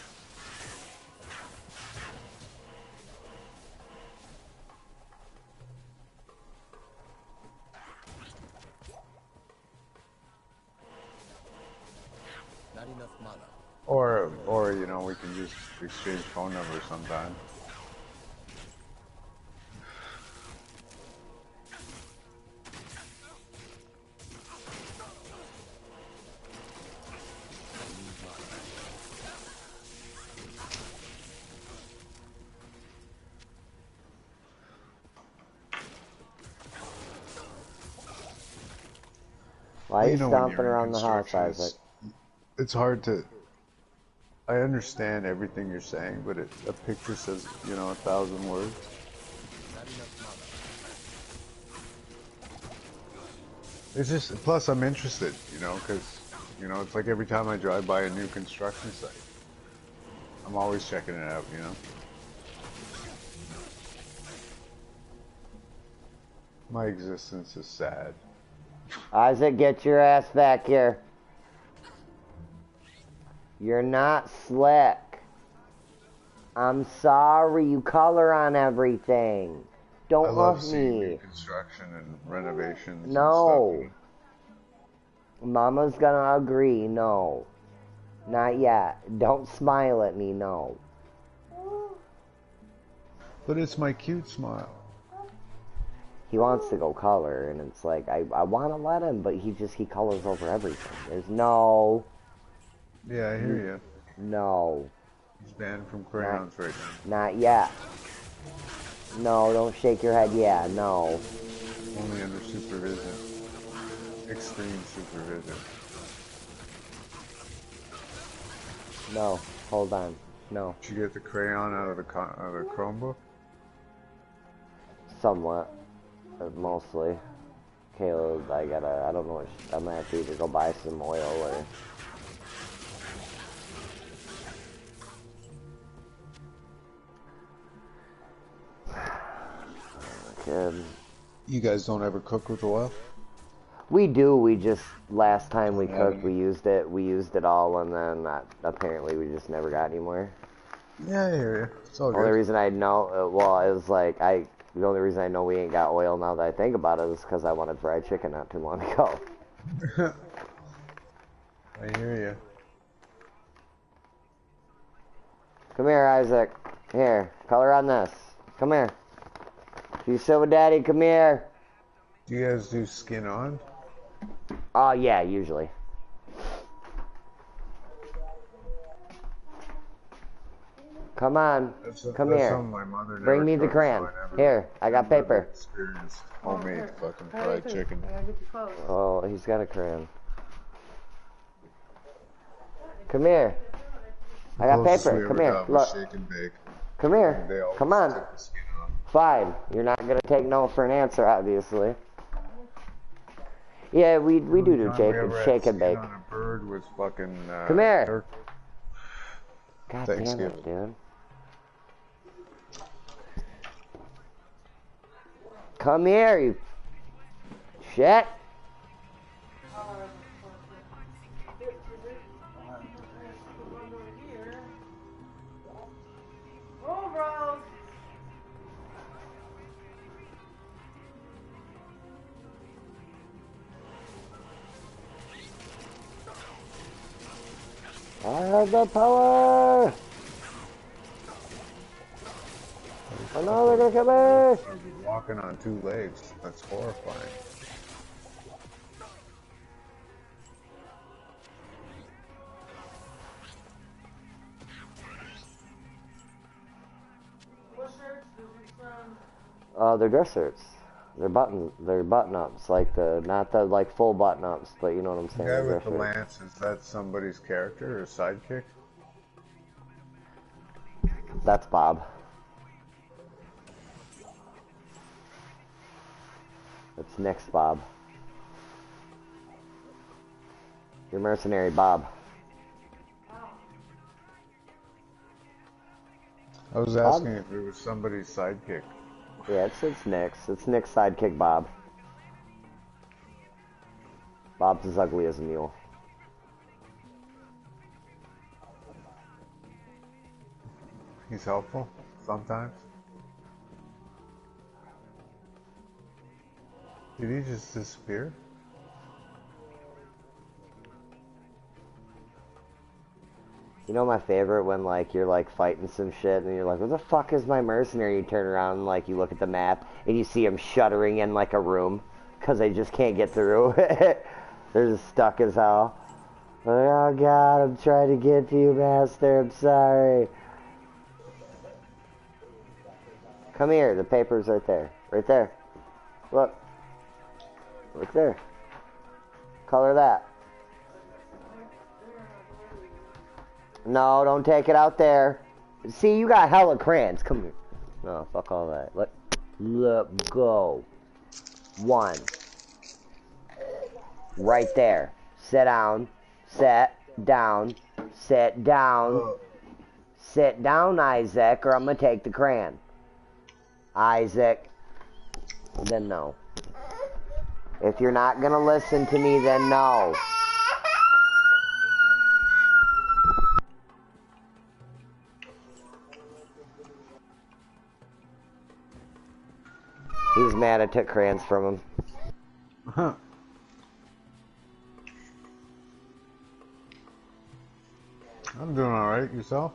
Not enough mana. Or you know, we can just exchange phone numbers sometime. Why are you know, stomping around the house, Isaac? It's hard to... I understand everything you're saying, but a picture says, you know, 1,000 words. It's just, plus I'm interested, you know, because, you know, it's like every time I drive by a new construction site, I'm always checking it out, you know. My existence is sad. Isaac, get your ass back here. You're not slick. I'm sorry, you color on everything. Don't love me. Construction and renovations. No. And stuff. Mama's gonna agree, no. Not yet. Don't smile at me, no. But it's my cute smile. He wants to go color, and it's like, I want to let him, but he colors over everything. There's no... Yeah, I hear you. No. He's banned from crayons right now. Not yet. No, don't shake your head, yeah, no. Only under supervision. Extreme supervision. No, hold on. No. Did you get the crayon out of the Chromebook? Somewhat. Mostly. Caleb, I don't know what, I'm gonna have to either go buy some oil or... Kid. You guys don't ever cook with oil? We do, we just, last time we cooked, we used it all, and then apparently we just never got any more. Yeah, I hear you. It's all good. The only reason I know, well, it was like, the only reason I know we ain't got oil now that I think about it is because I wanted fried chicken not too long ago. I hear you. Come here, Isaac. Here, color on this. Come here. You sit with Daddy, come here. Do you guys do skin on? Oh, yeah, usually. Come on. Come here. My mother Bring me the crayon. Here, I got paper. Experienced homemade fucking fried chicken. Oh, he's got a crayon. Come here. I got paper. Come here. Look. Come here. Come on. Fine. You're not gonna take no for an answer, obviously. Yeah, we do shake and bake. On a bird with fucking, come here. God damn it, dude. Come here, you shit. I have the power! I know they're gonna kill me! Walking on two legs. That's horrifying. They're dress shirts. They're button ups, like not the like full button ups, but you know what I'm saying. The guy with the lance, is that somebody's character or sidekick? That's Bob. It's Nick's Bob. Your mercenary Bob. I was asking if it was somebody's sidekick. Yeah, it's Nick's. It's Nick's sidekick, Bob. Bob's as ugly as a mule. He's helpful sometimes. Did he just disappear? You know my favorite when like you're like fighting some shit and you're like, where the fuck is my mercenary? You turn around and like you look at the map and you see him shuddering in like a room because they just can't get through. They're just stuck as hell. Like, oh God, I'm trying to get to you, master. I'm sorry. Come here. The paper's right there. Right there. Look. Right there. Color that. No, don't take it out there. See, you got hella crayons. Come here. No, fuck all that. Let go. One. Right there. Sit down. Sit down. Sit down. Sit down, Isaac, or I'm gonna take the crayon. Isaac. Then no. If you're not gonna listen to me, then no. He's mad I took crayons from him. Huh. I'm doing alright. Yourself?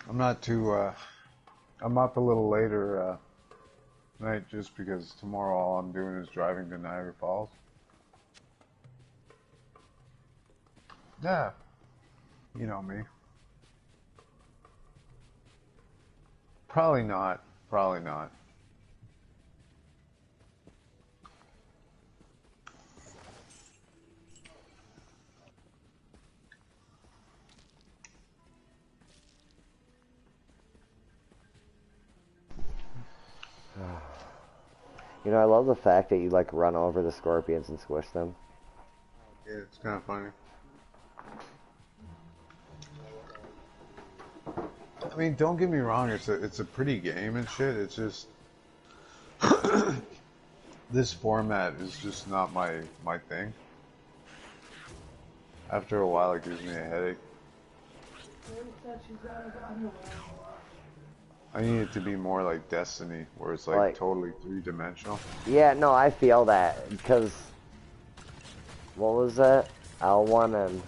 I'm not too, I'm up a little later tonight just because tomorrow all I'm doing is driving to Niagara Falls. Yeah. You know me. Probably not. Probably not. You know, I love the fact that you like run over the scorpions and squish them. Yeah, it's kind of funny. I mean, don't get me wrong, it's a pretty game and shit. It's just this format is just not my thing. After a while, it gives me a headache. I need it to be more like Destiny, where it's like totally three-dimensional. Yeah, no, I feel that, because what was that? L1 and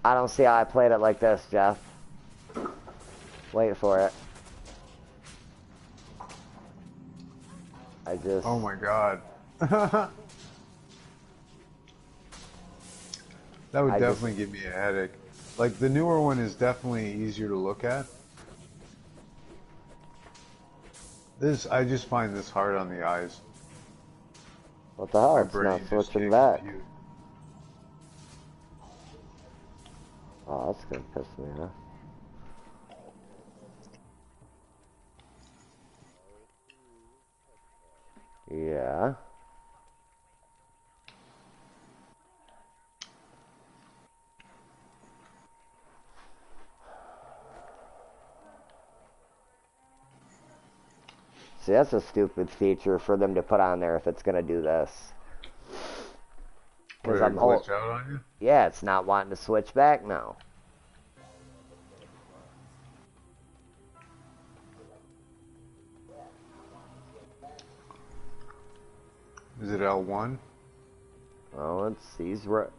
I don't see how I played it like this, Jeff. Wait for it. I just... Oh my god. That would definitely give me a headache. Like, the newer one is definitely easier to look at. I just find this hard on the eyes. What the hell? It's not switching back. Confused. Oh, that's gonna piss me off. Yeah. See, that's a stupid feature for them to put on there if it's gonna do this. Because I'm glitch out on you? Yeah, it's not wanting to switch back now. Is it L1? Oh, let's see. He's right.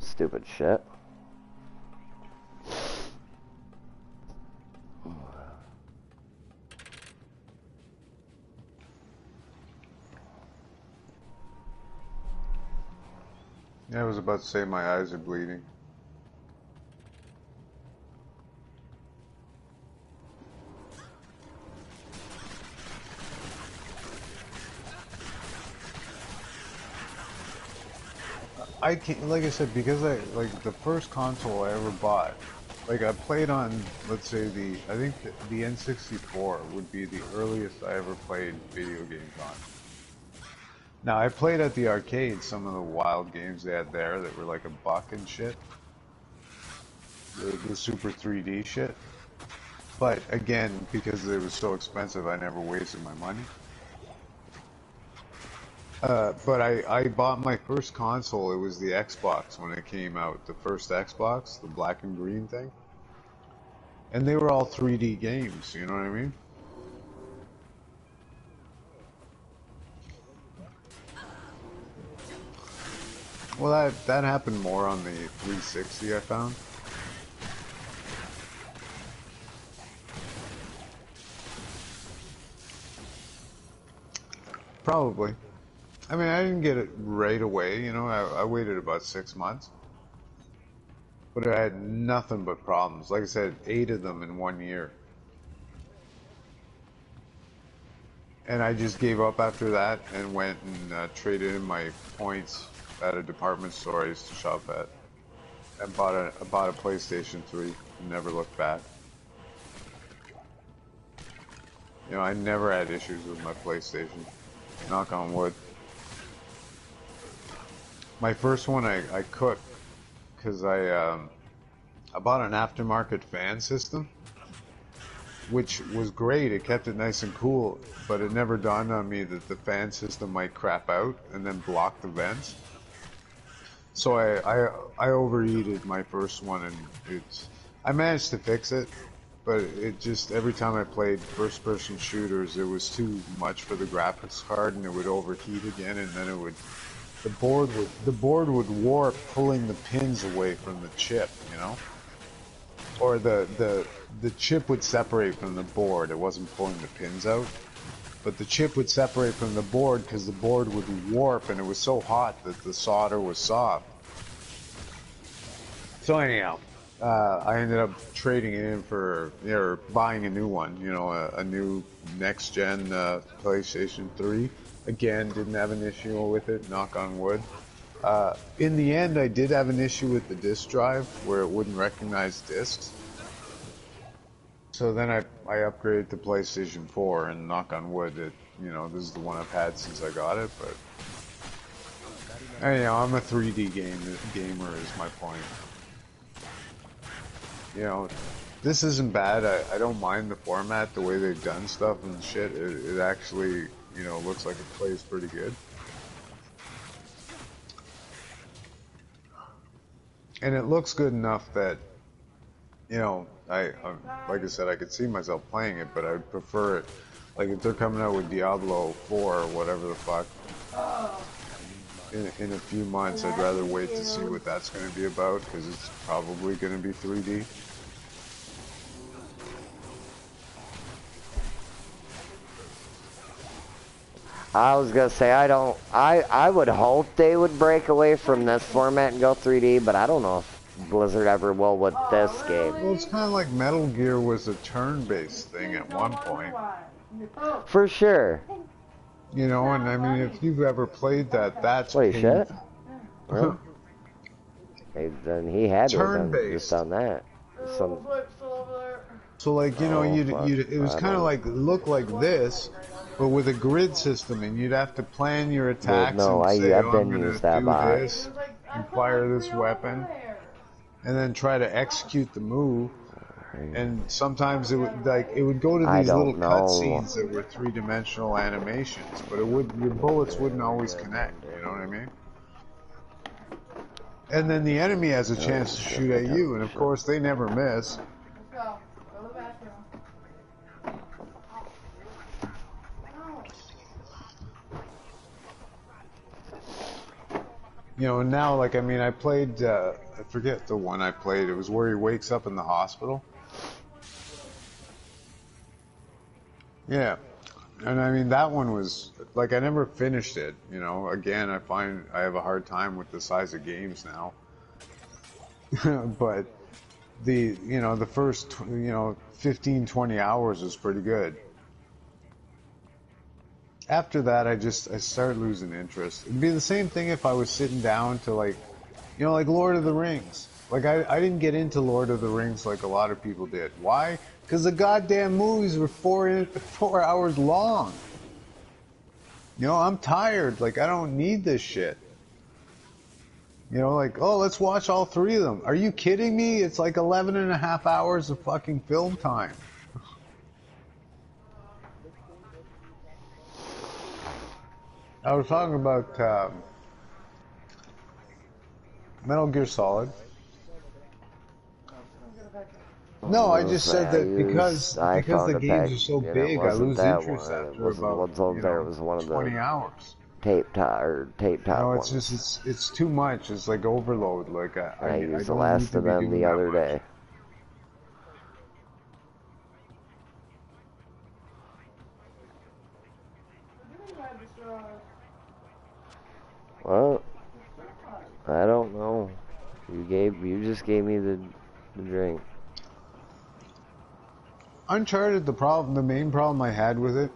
Stupid shit. Yeah, I was about to say my eyes are bleeding. I can't, like I said, because like the first console I ever bought, like I played on, let's say I think the N64 would be the earliest I ever played video games on. Now I played at the arcade some of the wild games they had there that were like $1 and shit. The Super 3D shit. But again, because it was so expensive, I never wasted my money. But I bought my first console, it was the Xbox when it came out, the first Xbox, the black and green thing. And they were all 3D games, you know what I mean? Well, that happened more on the 360, I found. Probably. I mean, I didn't get it right away, you know, I waited about 6 months. But I had nothing but problems. Like I said, 8 of them in 1 year. And I just gave up after that and went and traded in my points at a department store I used to shop at. And bought a PlayStation 3 and never looked back. You know, I never had issues with my PlayStation. Knock on wood. My first one I cooked because I bought an aftermarket fan system, which was great. It kept it nice and cool, but it never dawned on me that the fan system might crap out and then block the vents. So I overheated my first one, and I managed to fix it, but it just, every time I played first-person shooters, it was too much for the graphics card, and it would overheat again, and then it would, the board would warp, pulling the pins away from the chip, you know, or the chip would separate from the board. It wasn't pulling the pins out, but the chip would separate from the board because the board would warp, and it was so hot that the solder was soft. So anyhow, I ended up trading it in for, or buying a new one, you know, a new next-gen PlayStation 3. Again, didn't have an issue with it, knock on wood. In the end, I did have an issue with the disk drive where it wouldn't recognize discs. So then I upgraded to PlayStation 4, and knock on wood, it, you know, this is the one I've had since I got it, but anyhow, I'm a 3D gamer is my point. You know, this isn't bad. I don't mind the format, the way they've done stuff and shit. It actually, you know, looks like it plays pretty good. And it looks good enough that, you know, I like I said, I could see myself playing it, but I would prefer it, like if they're coming out with Diablo 4 or whatever the fuck, in a few months, I'd rather wait to see what that's going to be about, because it's probably going to be 3D. I was gonna say I would hope they would break away from this format and go 3D, but I don't know if Blizzard ever will with this game. Well, it's kind of like Metal Gear was a turn-based thing at one point. For sure. You know, and I mean, if you've ever played that, that's Wait, shit. Well, then he had to have just done that. So like, you know, it was kind of like, look like this, but with a grid system, and you'd have to plan your attacks and say, oh, I'm going to do this, and fire this weapon, and then try to execute the move. And sometimes it would go to these little cutscenes that were three-dimensional animations, but your bullets wouldn't always connect. You know what I mean? And then the enemy has a chance to shoot at you, and of course they never miss. You know, and now, like, I mean, I played, I forget the one I played. It was where he wakes up in the hospital. Yeah. And I mean, that one was, like, I never finished it, you know. Again, I find I have a hard time with the size of games now. But you know, the first, 15, 20 hours was pretty good. After that, I started losing interest. It'd be the same thing if I was sitting down to, like, you know, like Lord of the Rings. Like, I didn't get into Lord of the Rings like a lot of people did. Why? Because the goddamn movies were 4 hours long. You know, I'm tired. Like, I don't need this shit. You know, like, oh, let's watch all 3 of them. Are you kidding me? It's like 11 and a half hours of fucking film time. I was talking about Metal Gear Solid. No, I just said that because the games are so big, I lose interest after about 20 hours. Tape top No, ones. it's just it's too much. It's like overload. Like I used the last of them the other day. Well, I don't know. You just gave me the drink. Uncharted, the main problem I had with it,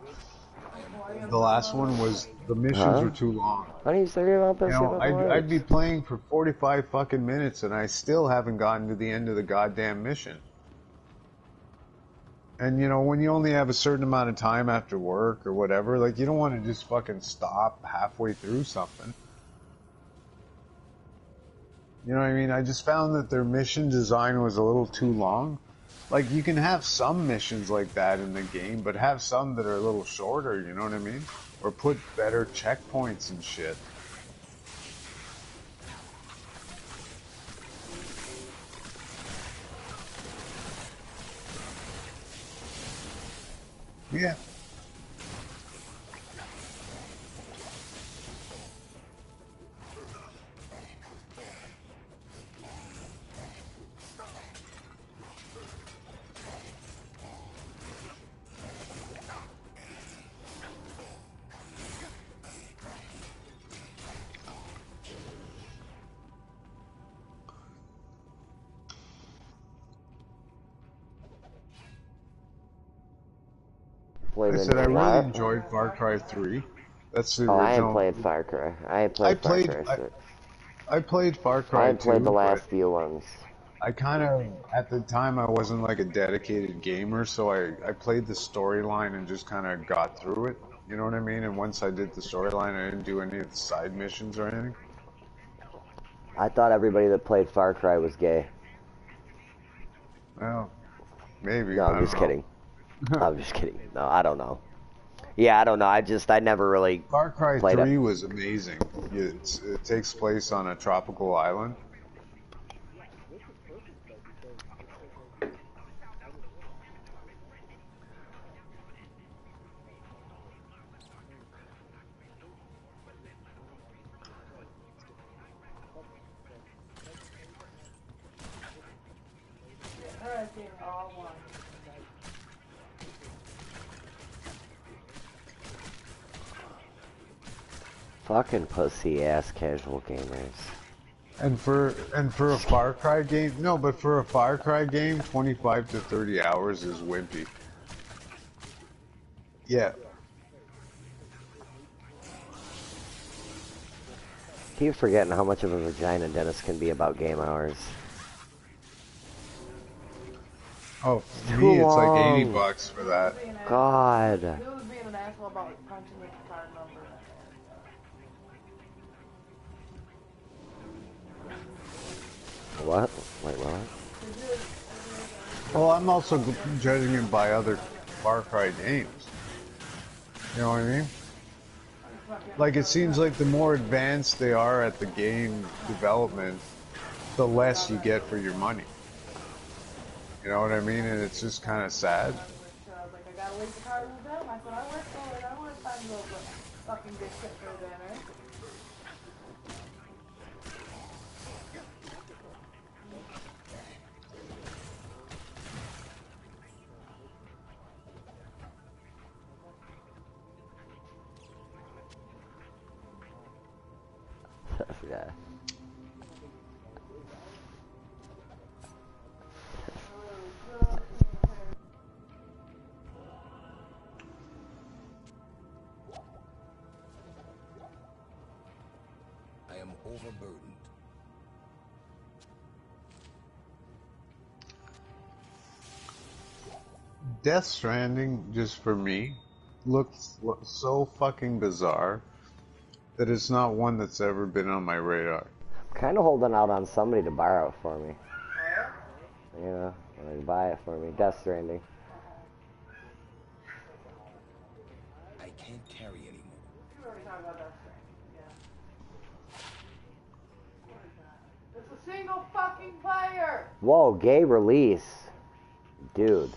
the last one, was the missions were too long. Why don't you start about this? You know, I'd be playing for 45 fucking minutes and I still haven't gotten to the end of the goddamn mission. And you know, when you only have a certain amount of time after work or whatever, like, you don't want to just fucking stop halfway through something. You know what I mean? I just found that their mission design was a little too long. Like, you can have some missions like that in the game, but have some that are a little shorter, you know what I mean? Or put better checkpoints and shit. Yeah. Played I the said I new really what? enjoyed Far Cry 3. That's the Oh, I ain't original. played Far Cry. I ain't played Far Cry 6. I played Far I Cry ain't played the 2, but last few ones. I kind of, at the time, I wasn't like a dedicated gamer, so I played the storyline and just kind of got through it. You know what I mean? And once I did the storyline, I didn't do any of the side missions or anything. I thought everybody that played Far Cry was gay. Well, maybe. No, I'm I just don't kidding. know. I'm just kidding. No, I don't know. Yeah, I don't know. I never really Far Cry played 3 it. was amazing. It takes place on a tropical island. Fucking pussy ass casual gamers. And for a Far Cry game, no, but for a Far Cry game, 25 to 30 hours is wimpy. Yeah. Keep forgetting how much of a vagina Dennis can be about game hours. Oh, for Too me, it's like long. $80 for that. God. He was being an asshole about punching his card number. What? Wait, what? Well, I'm also judging it by other Far Cry games. You know what I mean? Like, it seems like the more advanced they are at the game development, the less you get for your money. You know what I mean? And it's just kind of sad. Like, I gotta leave the card with them. I said, I work for it. I don't have time to go fucking get shit for dinner. Yeah. I am overburdened. Death Stranding, just for me, looks so fucking bizarre that it's not one that's ever been on my radar. I'm kind of holding out on somebody to borrow it for me. You know, like buy it for me. Death Stranding. I can't carry anymore. You already talked about that thing. Yeah. It's a single fucking player. Whoa, gay release. Dude.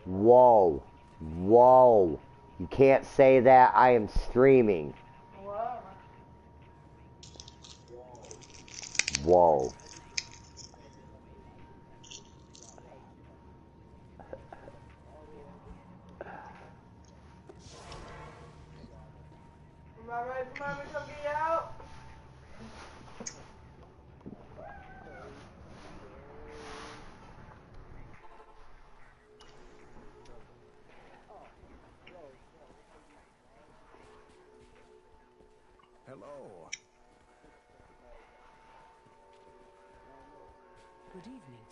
Whoa. Whoa. You can't say that. I am streaming. Whoa. Whoa. Am I ready for mommy to come get you out? Hello. Good evening.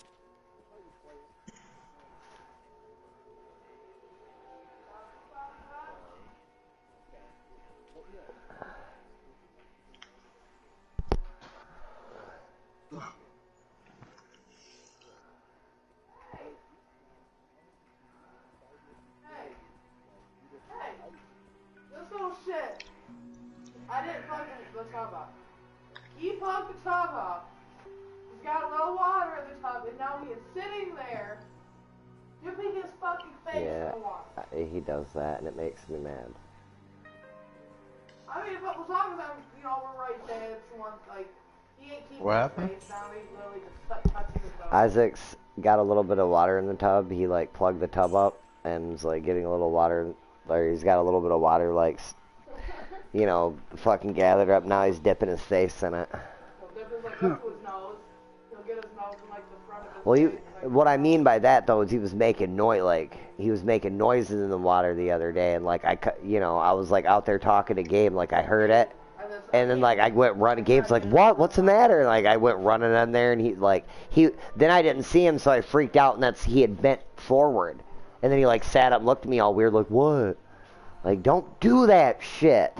Hey, this little shit. I didn't plug the tub up. He plugged the tub up. He's got a little water in the tub, and now he is sitting there, dipping his fucking face Yeah, in the water. he does that, and it makes me mad. I mean, as long as I'm, we're right there, it's one, like, he ain't keeping What his happened? face down, he's literally just touching his nose. Isaac's got a little bit of water in the tub. He, like, plugged the tub up and is, like, getting a little water, or he's got a little bit of water, like, fucking gathered up. Now he's dipping his face in it. He'll dip his, like, up to his nose. He'll get his nose and, like, Well, what I mean by that though is he was making noise, like he was making noises in the water the other day, and like I was like out there talking to Gabe, like I heard it, and then like I went running. Gabe's like, what's the matter? And like I went running in there, and then I didn't see him, so I freaked out, and he had bent forward, and then he like sat up, looked at me all weird, like what? Like don't do that shit.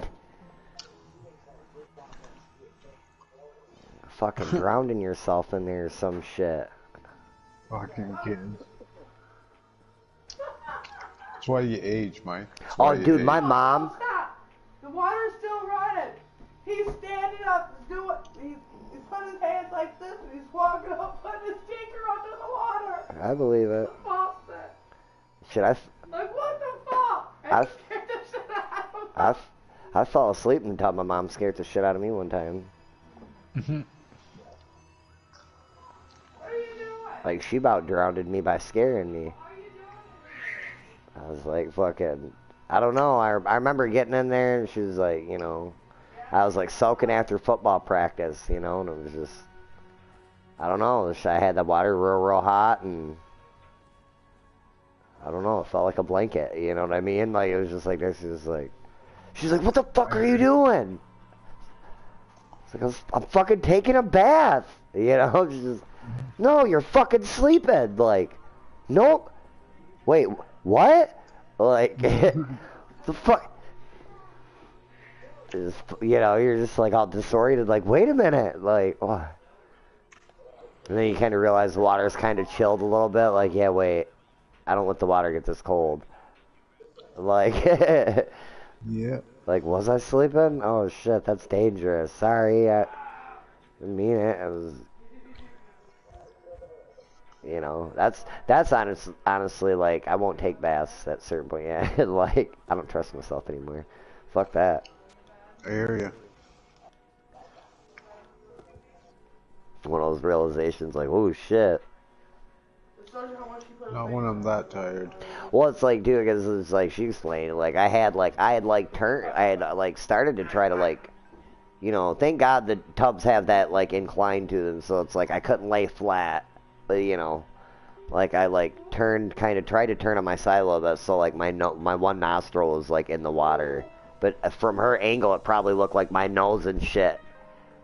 Fucking drowning yourself in there or some shit. Fucking kids. That's why you age, Mike. Oh, dude, my mom. Stop! The water's still running. He's standing up, he's putting his hands like this, and he's walking up, putting his finger under the water. I believe it. The faucet. Shit, Like, what the fuck? I scared the shit out of him. I fell asleep until my mom scared the shit out of me one time. Like, she about drowned me by scaring me. I was like, fucking, I don't know. I remember getting in there, and she was like, you know, I was like soaking after football practice, you know, and it was just, I don't know. I had the water real hot, and I don't know. It felt like a blanket, you know what I mean? Like, it was just like, this is like, she's like, what the fuck are you doing? It's like, I'm fucking taking a bath, you know? She's just, no, you're fucking sleeping. Like, nope. Wait, what? Like, the fuck? Just, you know, you're just like all disoriented. Like, wait a minute. Like, what? And then you kind of realize the water's kind of chilled a little bit. Like, yeah, wait. I don't let the water get this cold. Like, yeah. Like, was I sleeping? Oh shit, that's dangerous. Sorry, I didn't mean it. I was. You know, that's honestly, like, I won't take baths at a certain point. Yeah, like, I don't trust myself anymore. Fuck that. Area. One of those realizations, like, oh shit. Not when I'm that tired. Well, it's like, dude, because it's like she explained, like, I had started to try to, like, you know, thank God the tubs have that, like, incline to them, so it's like I couldn't lay flat. You know, like I tried to turn on my side a little bit, so like my one nostril was like in the water, but from her angle it probably looked like my nose and shit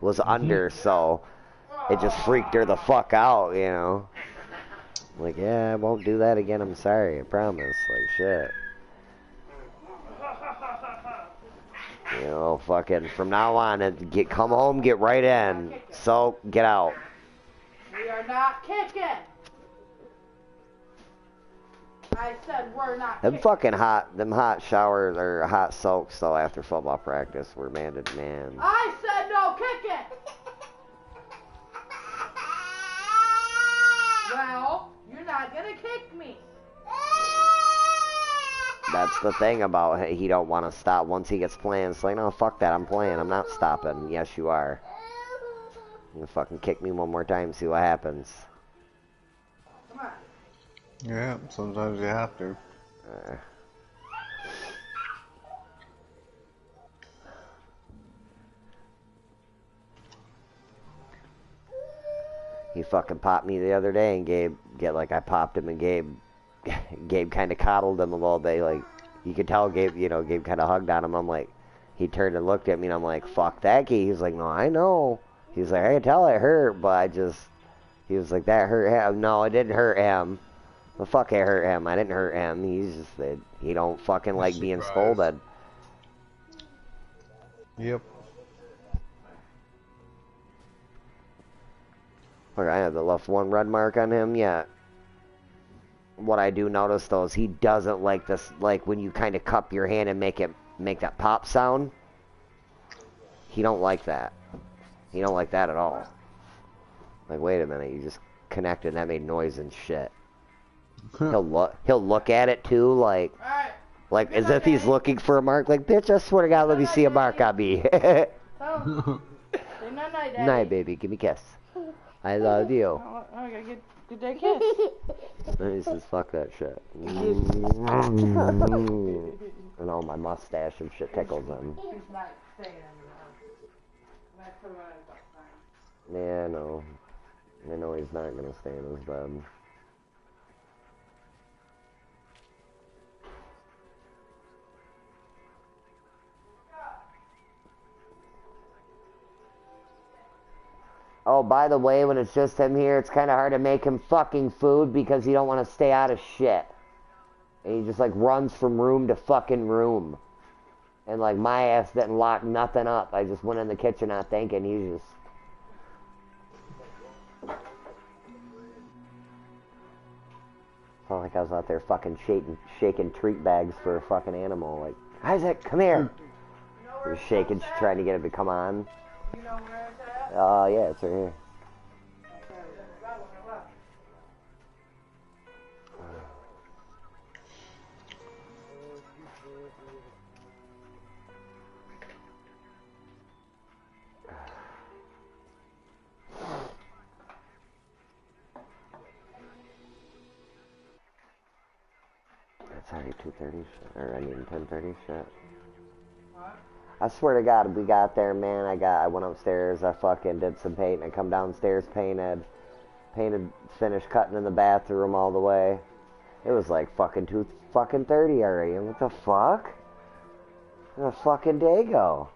was under, so it just freaked her the fuck out, you know. Like, yeah, I won't do that again, I'm sorry, I promise. Like, shit. You know, fucking from now on, come home, get right in, so get out. We are not kicking. I said we're not kicking. Them hot showers or hot soaks though after football practice were man. I said no kicking. Well, you're not gonna kick me. That's the thing about he don't want to stop once he gets playing. It's like, no, fuck that, I'm playing, I'm not stopping. Yes, you are. You fucking kick me one more time, see what happens. Come on. Yeah, sometimes you have to. He fucking popped me the other day, and I popped him, and Gabe kind of coddled him a little bit. Like, you could tell Gabe kind of hugged on him. I'm like, he turned and looked at me, and I'm like, fuck that kid. He's like, no, I know. He's like, I can tell it hurt, but he was like, that hurt him. No, it didn't hurt him. The fuck it hurt him. I didn't hurt him. He's just, he don't fucking like being scolded. Yep. Look, I haven't left one red mark on him yet. What I do notice though is he doesn't like this, like when you kind of cup your hand and make that pop sound. He don't like that. He don't like that at all. Like, wait a minute, you just connected and that made noise and shit. He'll look at it too, like as if he's looking for a mark. Like, bitch, I swear to God, let me see a mark on me. Night, baby, give me a kiss. I love you. I gotta get that kiss. He says, fuck that shit. And all my mustache and shit tickles him. He's not staying in your house. Yeah, no. I know he's not gonna stay in his bed. Oh, by the way, when it's just him here, it's kind of hard to make him fucking food because you don't want to stay out of shit. And he just, like, runs from room to fucking room. And, like, my ass didn't lock nothing up. I just went in the kitchen not thinking. He's just... Felt like I was out there fucking shaking treat bags for a fucking animal. Like, Isaac, come here! You're shaking, trying to get it to come on. You know where it's at? Yeah, it's right here. It's already 2:30, or I mean 10:30 shit. I swear to God, we got there, man. I went upstairs. I fucking did some painting. I come downstairs, painted, finished cutting in the bathroom all the way. It was like fucking 2:30 already. And what the fuck? Where'd the fucking day go?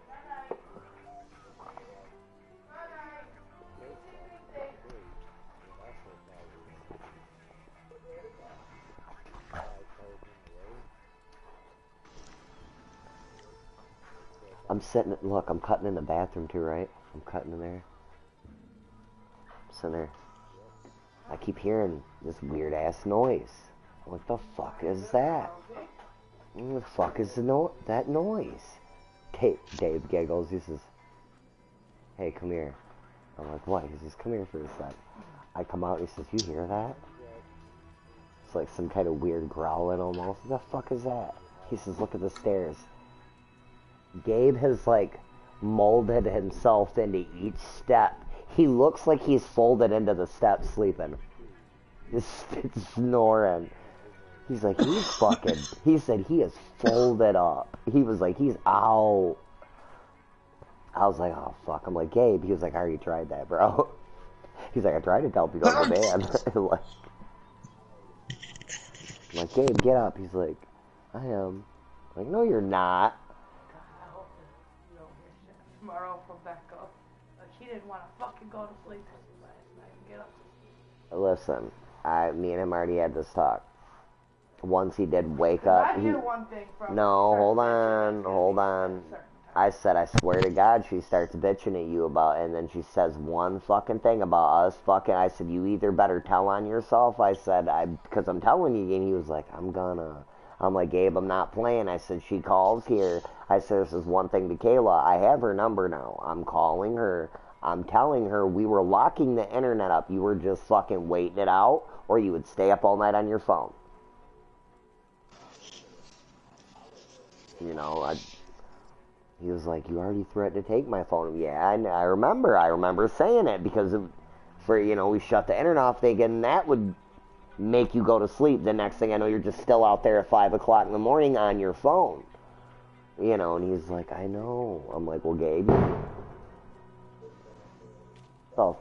I'm sitting, look, I'm cutting in the bathroom too, right? I'm cutting in there. I'm sitting there. I keep hearing this weird ass noise. What the fuck is that? What the fuck is that noise? Dave giggles. He says, hey, come here. I'm like, what? He says, come here for a sec. I come out and he says, you hear that? It's like some kind of weird growling almost. What the fuck is that? He says, look at the stairs. Gabe has, like, molded himself into each step. He looks like he's folded into the steps sleeping. Just snoring. He's like, he's fucking... He said he is folded up. He was like, he's out. I was like, oh, fuck. I'm like, Gabe. He was like, I already tried that, bro. He's like, I tried to help you go to the bed. I'm like, Gabe, get up. He's like, I am. I'm like, no, you're not. Tomorrow from back up. Like, he didn't want to fucking go to sleep last night and get up. Listen, me and him already had this talk. Once he did wake up, I hear one thing from no, hold on. I said, I swear to God, she starts bitching at you about, and then she says one fucking thing about us fucking. I said, you either better tell on yourself. I said, because I'm telling you, and he was like, I'm like, Gabe, I'm not playing. I said, she calls here. I said, this is one thing to Kayla. I have her number now. I'm calling her. I'm telling her we were locking the internet up. You were just fucking waiting it out, or you would stay up all night on your phone. You know, he was like, you already threatened to take my phone. Yeah, I remember saying it because we shut the internet off thinking that would make you go to sleep. The next thing I know, you're just still out there at 5 o'clock in the morning on your phone. You know, and he's like, I know. I'm like, well, Gabe. Oh.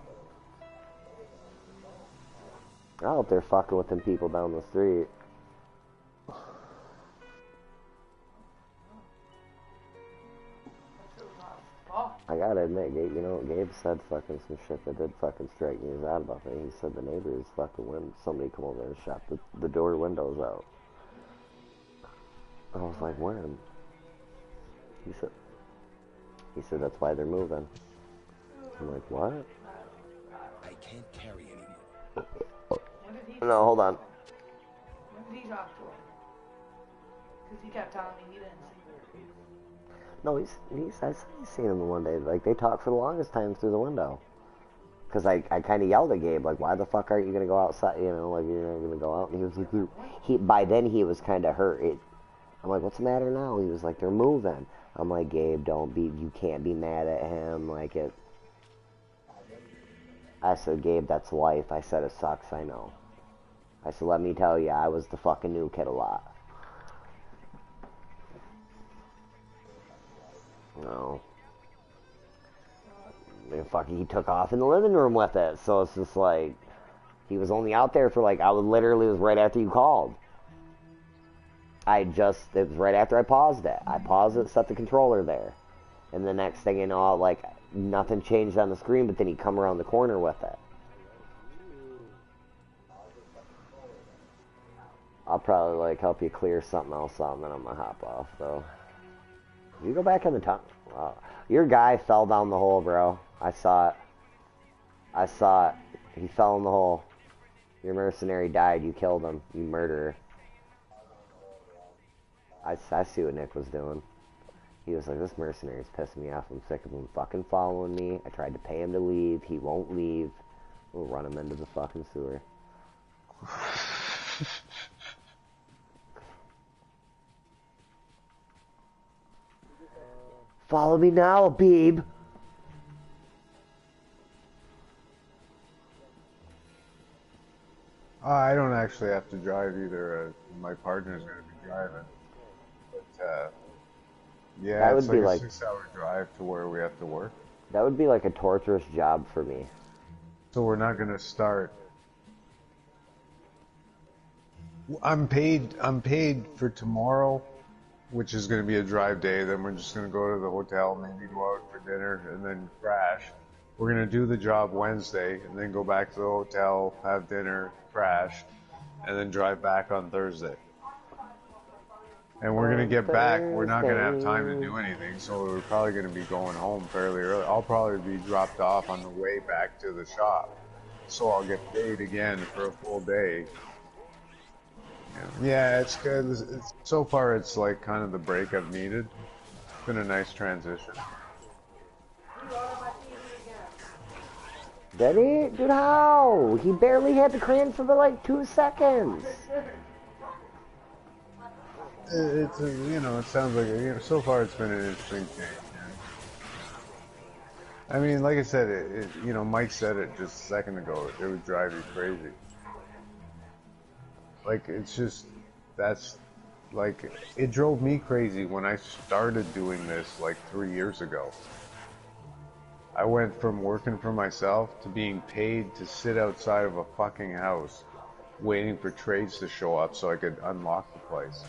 I hope they're fucking with them people down the street. I gotta admit, Gabe, Gabe said fucking some shit that did fucking strike me as odd about that. He said the neighbors fucking when somebody come over and shut the door windows out. I was like, when? He said that's why they're moving. I'm like, what? I can't carry anymore. No, hold on. When did he talk to him? Because he kept telling me he didn't see her. No, I seen him one day. Like, they talked for the longest time through the window. Because I kind of yelled at Gabe, like, why the fuck aren't you going to go outside? You know, like, you're not going to go out. And he was like, by then he was kind of hurt. I'm like, what's the matter now? He was like, they're moving. I'm like, Gabe, you can't be mad at him. Like, I said, Gabe, that's life. I said, it sucks, I know. I said, let me tell you, I was the fucking new kid a lot. No. And fucking, he took off in the living room with it. So it's just like, he was only out there for like, it was right after you called. It was right after I paused it. I paused it, set the controller there. And the next thing you know, like, nothing changed on the screen, but then he come around the corner with it. I'll probably, like, help you clear something else out, and then I'm gonna hop off, though. You go back in the tunnel. Your guy fell down the hole, bro. I saw it. He fell in the hole. Your mercenary died. You killed him. You murderer. I see what Nick was doing. He was like, this mercenary's pissing me off. I'm sick of him fucking following me. I tried to pay him to leave. He won't leave. We'll run him into the fucking sewer. Follow me now, Beeb. I don't actually have to drive either. My partner's going to be driving. But, yeah, that it's would be like a like 6-hour drive to where we have to work. That would be like a torturous job for me. So we're not going to start. I'm paid for tomorrow, which is going to be a drive day. Then we're just going to go to the hotel, maybe go out for dinner, and then crash. We're going to do the job Wednesday, and then go back to the hotel, have dinner, crash, and then drive back on Thursday. And we're going to get back. We're not going to have time to do anything, so we're probably going to be going home fairly early. I'll probably be dropped off on the way back to the shop, so I'll get paid again for a full day. Yeah, it's good. So far, it's like kind of the break I've needed. It's been a nice transition. Did he? Dude, how? He barely had the crayon for like 2 seconds. It's it sounds like so far it's been an interesting change. Yeah. I mean, like I said, Mike said it just a second ago. It would drive you crazy. Like, it's just, it drove me crazy when I started doing this like 3 years ago. I went from working for myself to being paid to sit outside of a fucking house waiting for trades to show up so I could unlock the place.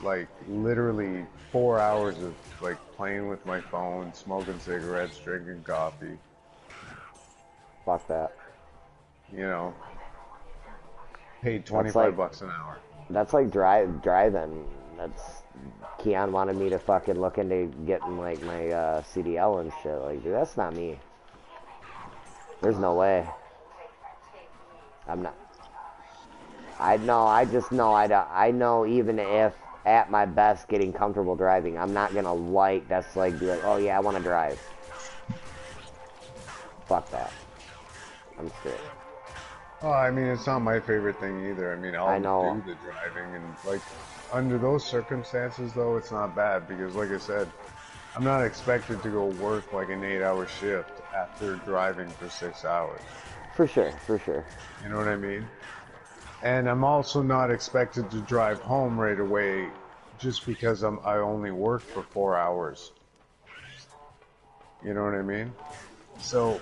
Like literally 4 hours of like playing with my phone, smoking cigarettes, drinking coffee. Fuck that. Paid $25 an hour. That's like driving. That's Keon wanted me to fucking look into getting like my CDL and shit. Like, dude, that's not me. There's no way. I'm not. I know even if at my best getting comfortable driving, I'm not gonna be like, oh yeah, I want to drive. Fuck that. I'm straight. Oh, I mean, it's not my favorite thing either. I mean, I'll do the driving, and like under those circumstances, though, it's not bad because, like I said, I'm not expected to go work like an 8-hour shift after driving for 6 hours. For sure. You know what I mean? And I'm also not expected to drive home right away just because I only work for 4 hours. You know what I mean? So,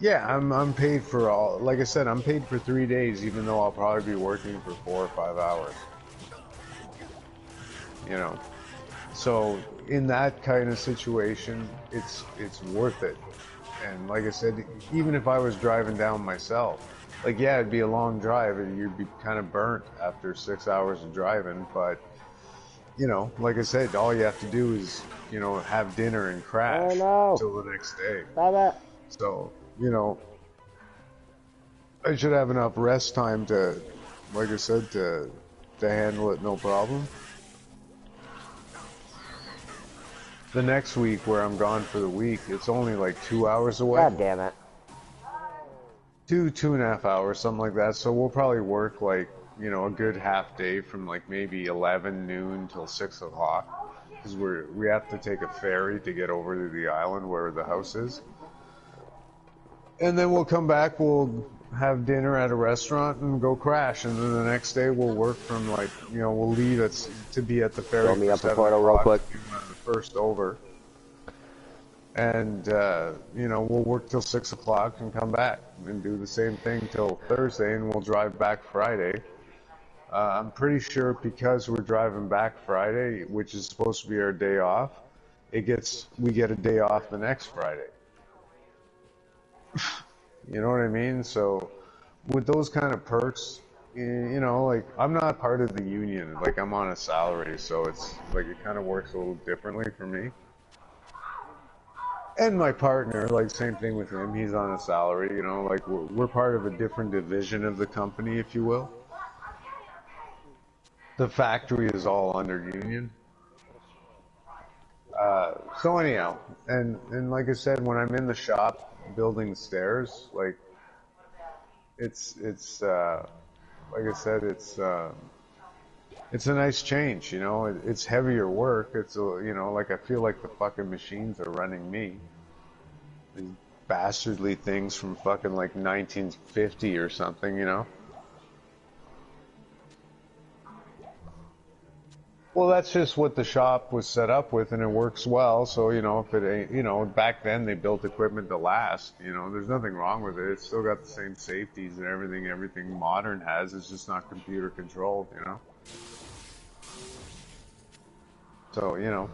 yeah, I'm paid for like I said, I'm paid for 3 days, even though I'll probably be working for 4 or 5 hours. So in that kind of situation, it's worth it. And like I said, even if I was driving down myself, like, yeah, it'd be a long drive and you'd be kind of burnt after 6 hours of driving, but like I said, all you have to do is, have dinner and crash until the next day. So, I should have enough rest time to, like I said, to handle it no problem. The next week where I'm gone for the week, it's only like 2 hours away. God damn it. 2.5 hours, something like that. So we'll probably work like, a good half day from like maybe 11 noon till 6 o'clock. Because we have to take a ferry to get over to the island where the house is. And then we'll come back, we'll have dinner at a restaurant and go crash. And then the next day we'll work from like, we'll leave to be at the ferry. Throw me up the portal real quick. first over. And, you know, we'll work till 6 o'clock and come back and do the same thing till Thursday, and we'll drive back Friday. I'm pretty sure because we're driving back Friday, which is supposed to be our day off, we get a day off the next Friday. You know what I mean? So with those kind of perks, you know, like, I'm not part of the union. Like, I'm on a salary, so it's like it kind of works a little differently for me. And my partner, like, same thing with him. He's on a salary, you know, like, we're part of a different division of the company, if you will. The factory is all under union. So anyhow, and like I said, when I'm in the shop building stairs, like, it's like I said, it's a nice change, you know. It's heavier work. It's, you know, like, I feel like the fucking machines are running me. These bastardly things from fucking like 1950 or something, you know. Well, that's just what the shop was set up with, and it works well. So, you know, if it ain't, you know, back then they built equipment to last. You know, there's nothing wrong with it. It's still got the same safeties and everything modern has. It's just not computer controlled, you know. So, you know.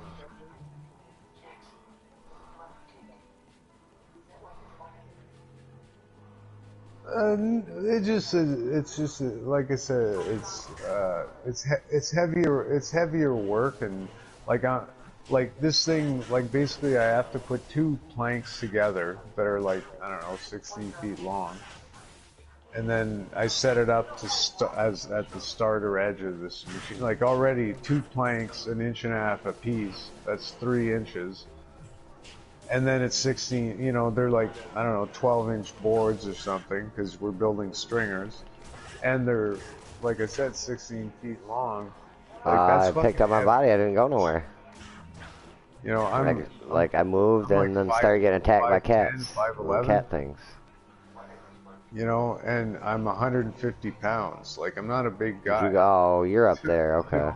It's just like I said, it's heavier work, and like this thing, like, basically I have to put 2 planks together that are, like, I don't know, 16 feet long, and then I set it up to as at the starter edge of this machine. Like, already 2 planks, 1.5 inches apiece. That's 3 inches. And then it's 16, you know, they're like, I don't know, 12-inch boards or something, because we're building stringers. And they're, like I said, 16 feet long. Like, that's I picked up my body, I didn't go nowhere. You know, I moved and then started getting attacked by cats. 5'11", cat things. You know, and I'm 150 pounds. Like, I'm not a big guy. Oh, you're up there, okay.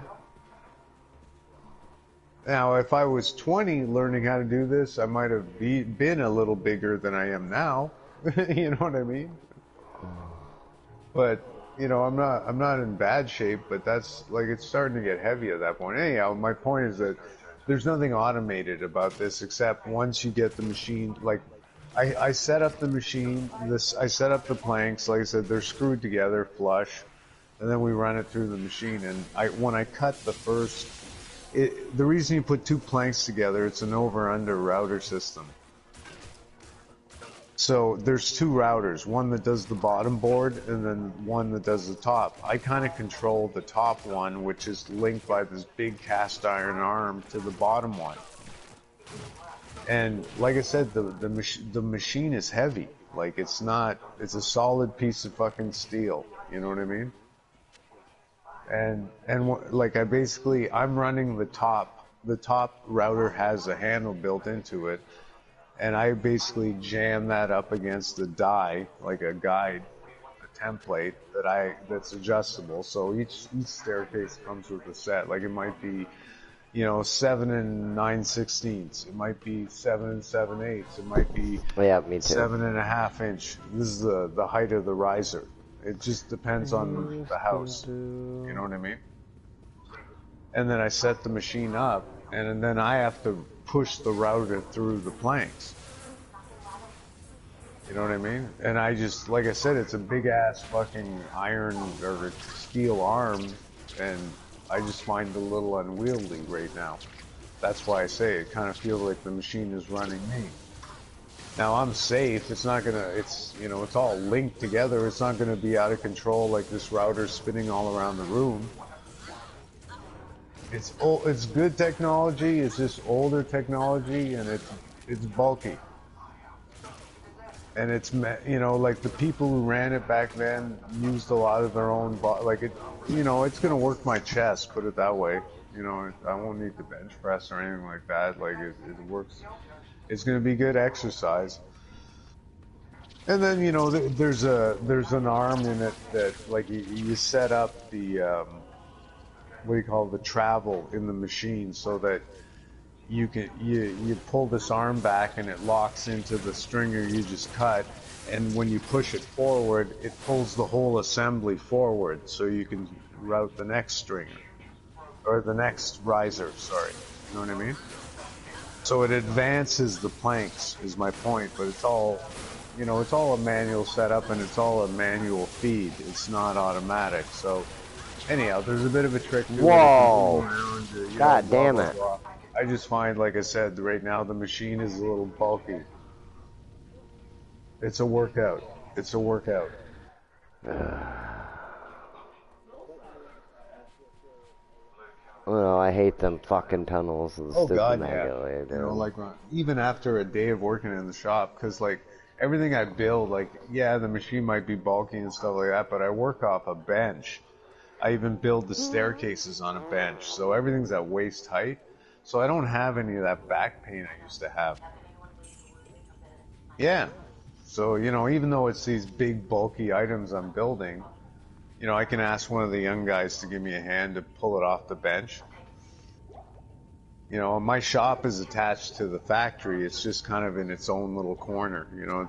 Now, if I was 20 learning how to do this, I might have been a little bigger than I am now. You know what I mean? But, you know, I'm not in bad shape, but that's, like, it's starting to get heavy at that point. Anyhow, my point is that there's nothing automated about this, except once you get the machine, like, I set up the machine, I set up the planks, like I said, they're screwed together flush, and then we run it through the machine, and when I cut the first... the reason you put 2 planks together, it's an over-under router system. So there's 2 routers, one that does the bottom board and then one that does the top. I kind of control the top one, which is linked by this big cast iron arm to the bottom one. And like I said, the machine is heavy. Like, it's a solid piece of fucking steel. You know what I mean? And like, I'm running the top. The top router has a handle built into it, and I basically jam that up against the die, like a guide, a template that's adjustable. So each staircase comes with a set. Like, it might be, you know, 7 9/16. It might be 7 7/8. It might be 7.5 inch. This is the height of the riser. It just depends on the house. You know what I mean? And then I set the machine up, and then I have to push the router through the planks. You know what I mean? And I just, like I said, it's a big ass fucking iron or steel arm, and I just find it a little unwieldy right now. That's why I say it kind of feels like the machine is running me. Now, I'm safe. It's not gonna, you know, it's all linked together. It's not gonna be out of control like this router spinning all around the room. It's good technology. It's just older technology, and it's bulky. And it's, you know, like, the people who ran it back then used a lot of their own, like, you know, it's gonna work my chest, put it that way. You know, I won't need to bench press or anything like that. Like, it works. It's going to be good exercise. And then, you know, there's an arm in it that, like, you set up the, what do you call it, the travel in the machine, so that you pull this arm back and it locks into the stringer you just cut, and when you push it forward, it pulls the whole assembly forward so you can route the next stringer, or the next riser, sorry. You know what I mean? So it advances the planks, is my point, but it's all, you know, it's all a manual setup and it's all a manual feed. It's not automatic. So anyhow, there's a bit of a trick to Whoa. it. God damn it. I just find, like I said, right now the machine is a little bulky. It's a workout. It's a workout. Oh, I hate them fucking tunnels and stupid God, maggot. You know, like even after a day of working in the shop, because like everything I build, like yeah, the machine might be bulky and stuff like that, but I work off a bench. I even build the staircases on a bench, so everything's at waist height. So I don't have any of that back pain I used to have. Yeah. So, you know, even though it's these big bulky items I'm building, you know, I can ask one of the young guys to give me a hand to pull it off the bench. You know, my shop is attached to the factory. It's just kind of in its own little corner. You know,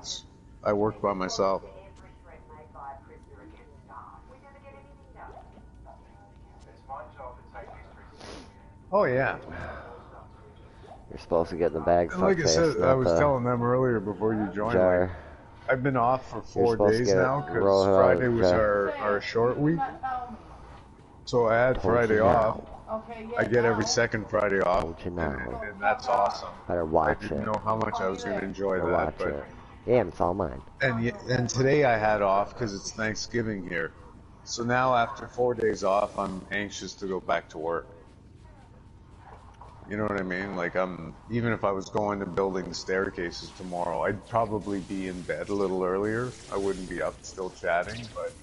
I work by myself. Oh, yeah. You're supposed to get in the bag. And like I said, I was telling them earlier before you joined, like, I've been off for 4 days now because Friday was our short week. So I had Friday off. I get every second Friday off, and that's awesome. Better watch I didn't know how much I was going to enjoy that. But yeah, it's all mine. And today I had off because it's Thanksgiving here. So now after 4 days off, I'm anxious to go back to work. You know what I mean? Like, even if I was going to building staircases tomorrow, I'd probably be in bed a little earlier. I wouldn't be up still chatting, but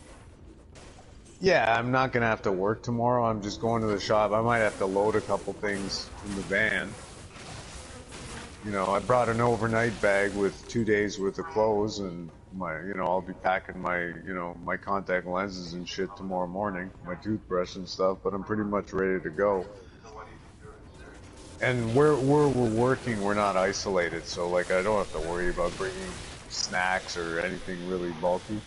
yeah, I'm not gonna have to work tomorrow. I'm just going to the shop. I might have to load a couple things in the van. You know, I brought an overnight bag with 2 days worth of clothes, and I'll be packing my contact lenses and shit tomorrow morning, my toothbrush and stuff, but I'm pretty much ready to go. And where we're working, we're not isolated, so like I don't have to worry about bringing snacks or anything really bulky.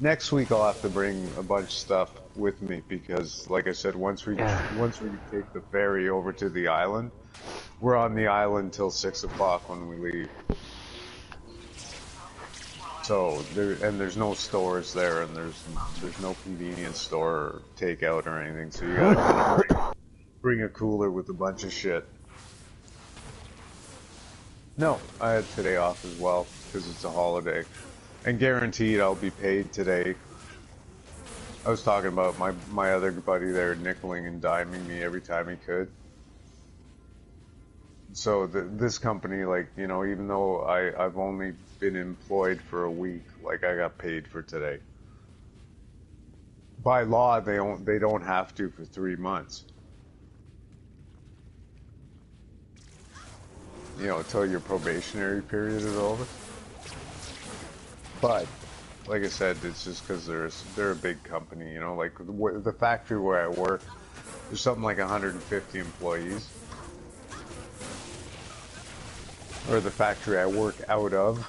Next week I'll have to bring a bunch of stuff with me because, like I said, once we take the ferry over to the island, we're on the island till 6 o'clock when we leave. So there's no stores there, and there's no convenience store or takeout or anything. So you gotta bring a cooler with a bunch of shit. No, I had today off as well because it's a holiday, and guaranteed I'll be paid today. I was talking about my other buddy there nickeling and diming me every time he could. So this company, like, you know, even though I've only been employed for a week, like I got paid for today. By law, they don't have to for 3 months. You know, until your probationary period is over. But like I said, it's just because they're a big company. You know, like the factory where I work, there's something like 150 employees. Or the factory I work out of.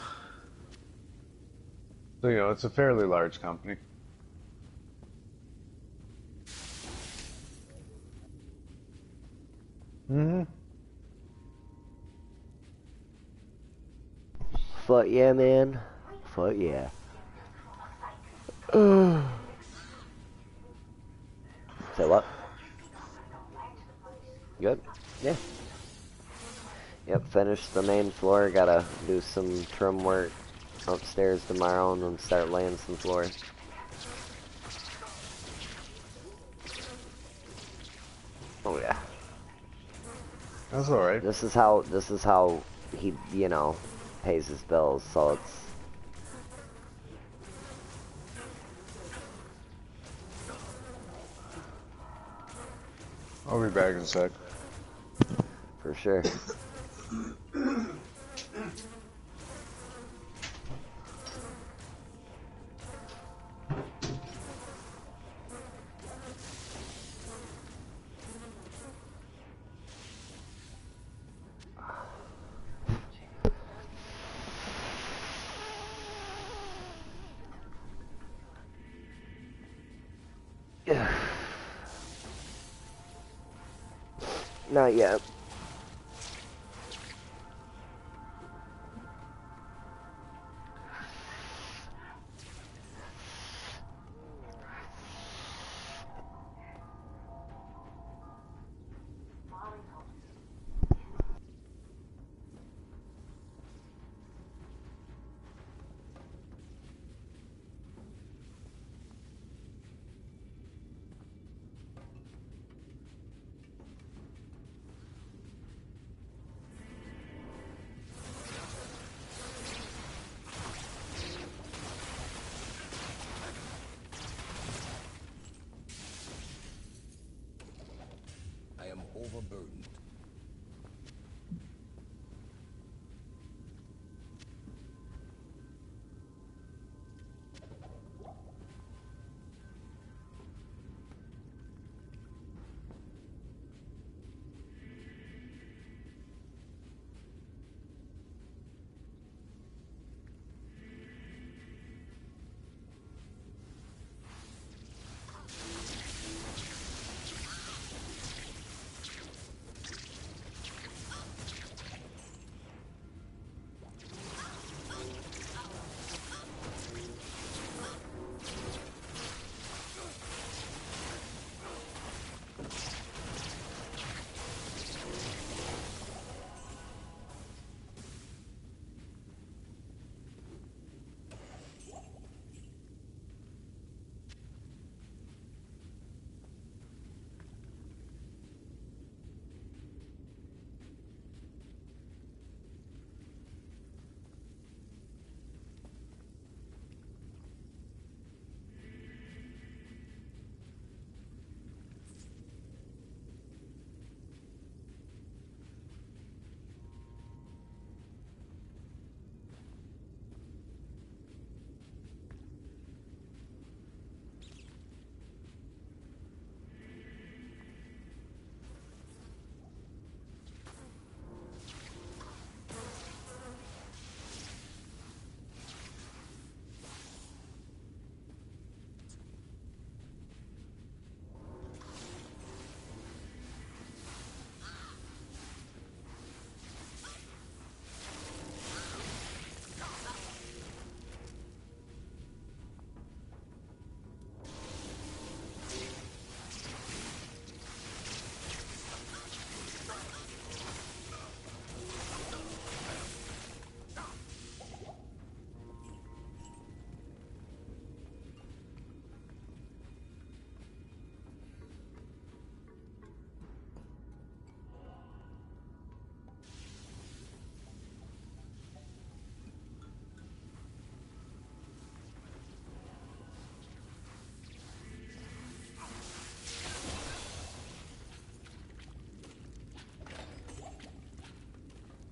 So, you know, it's a fairly large company. Mm-hmm. Fuck yeah, man. Fuck yeah. Say what? Good? Yeah. Yep, finished the main floor. Gotta do some trim work upstairs tomorrow and then start laying some floors. Oh yeah. That's alright. This is how he, you know, pays his bills, so it's... I'll be back in a sec. For sure. Not yet. I am overburdened.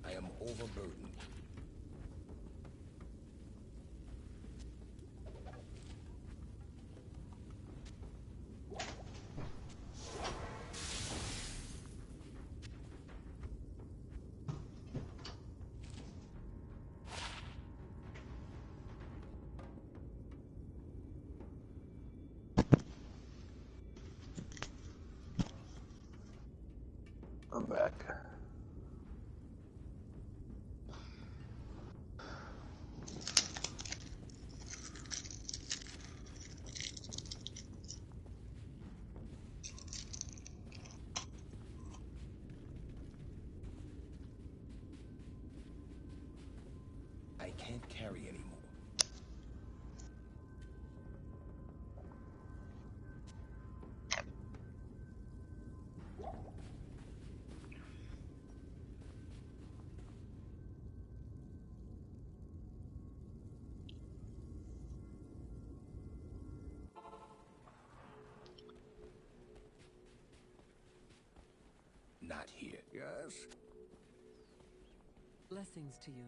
I am overburdened. I'm back. I can't carry anymore. Not here. Yes? Blessings to you.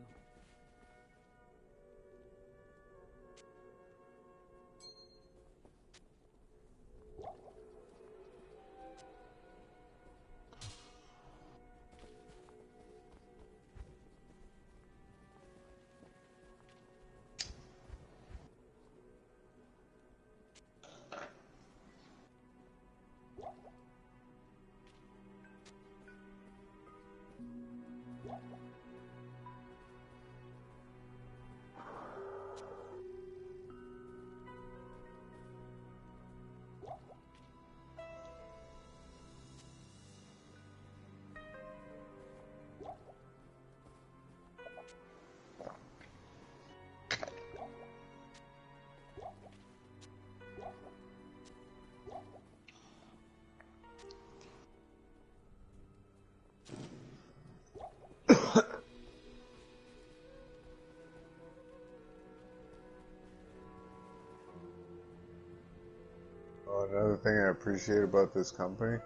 another thing I appreciate about this company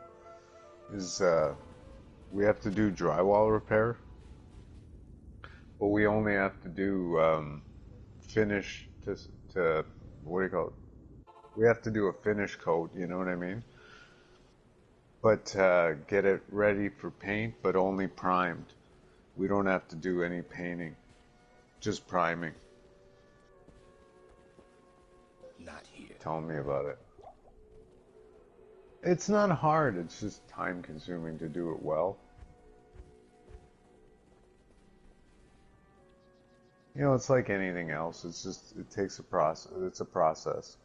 is we have to do drywall repair, but we only have to do finish to what do you call it? We have to do a finish coat, you know what I mean? But get it ready for paint, but only primed. We don't have to do any painting, just priming. Not here. Tell me about it. It's not hard, it's just time consuming to do it well. You know, it's like anything else. It's just, it takes a process. It's a process.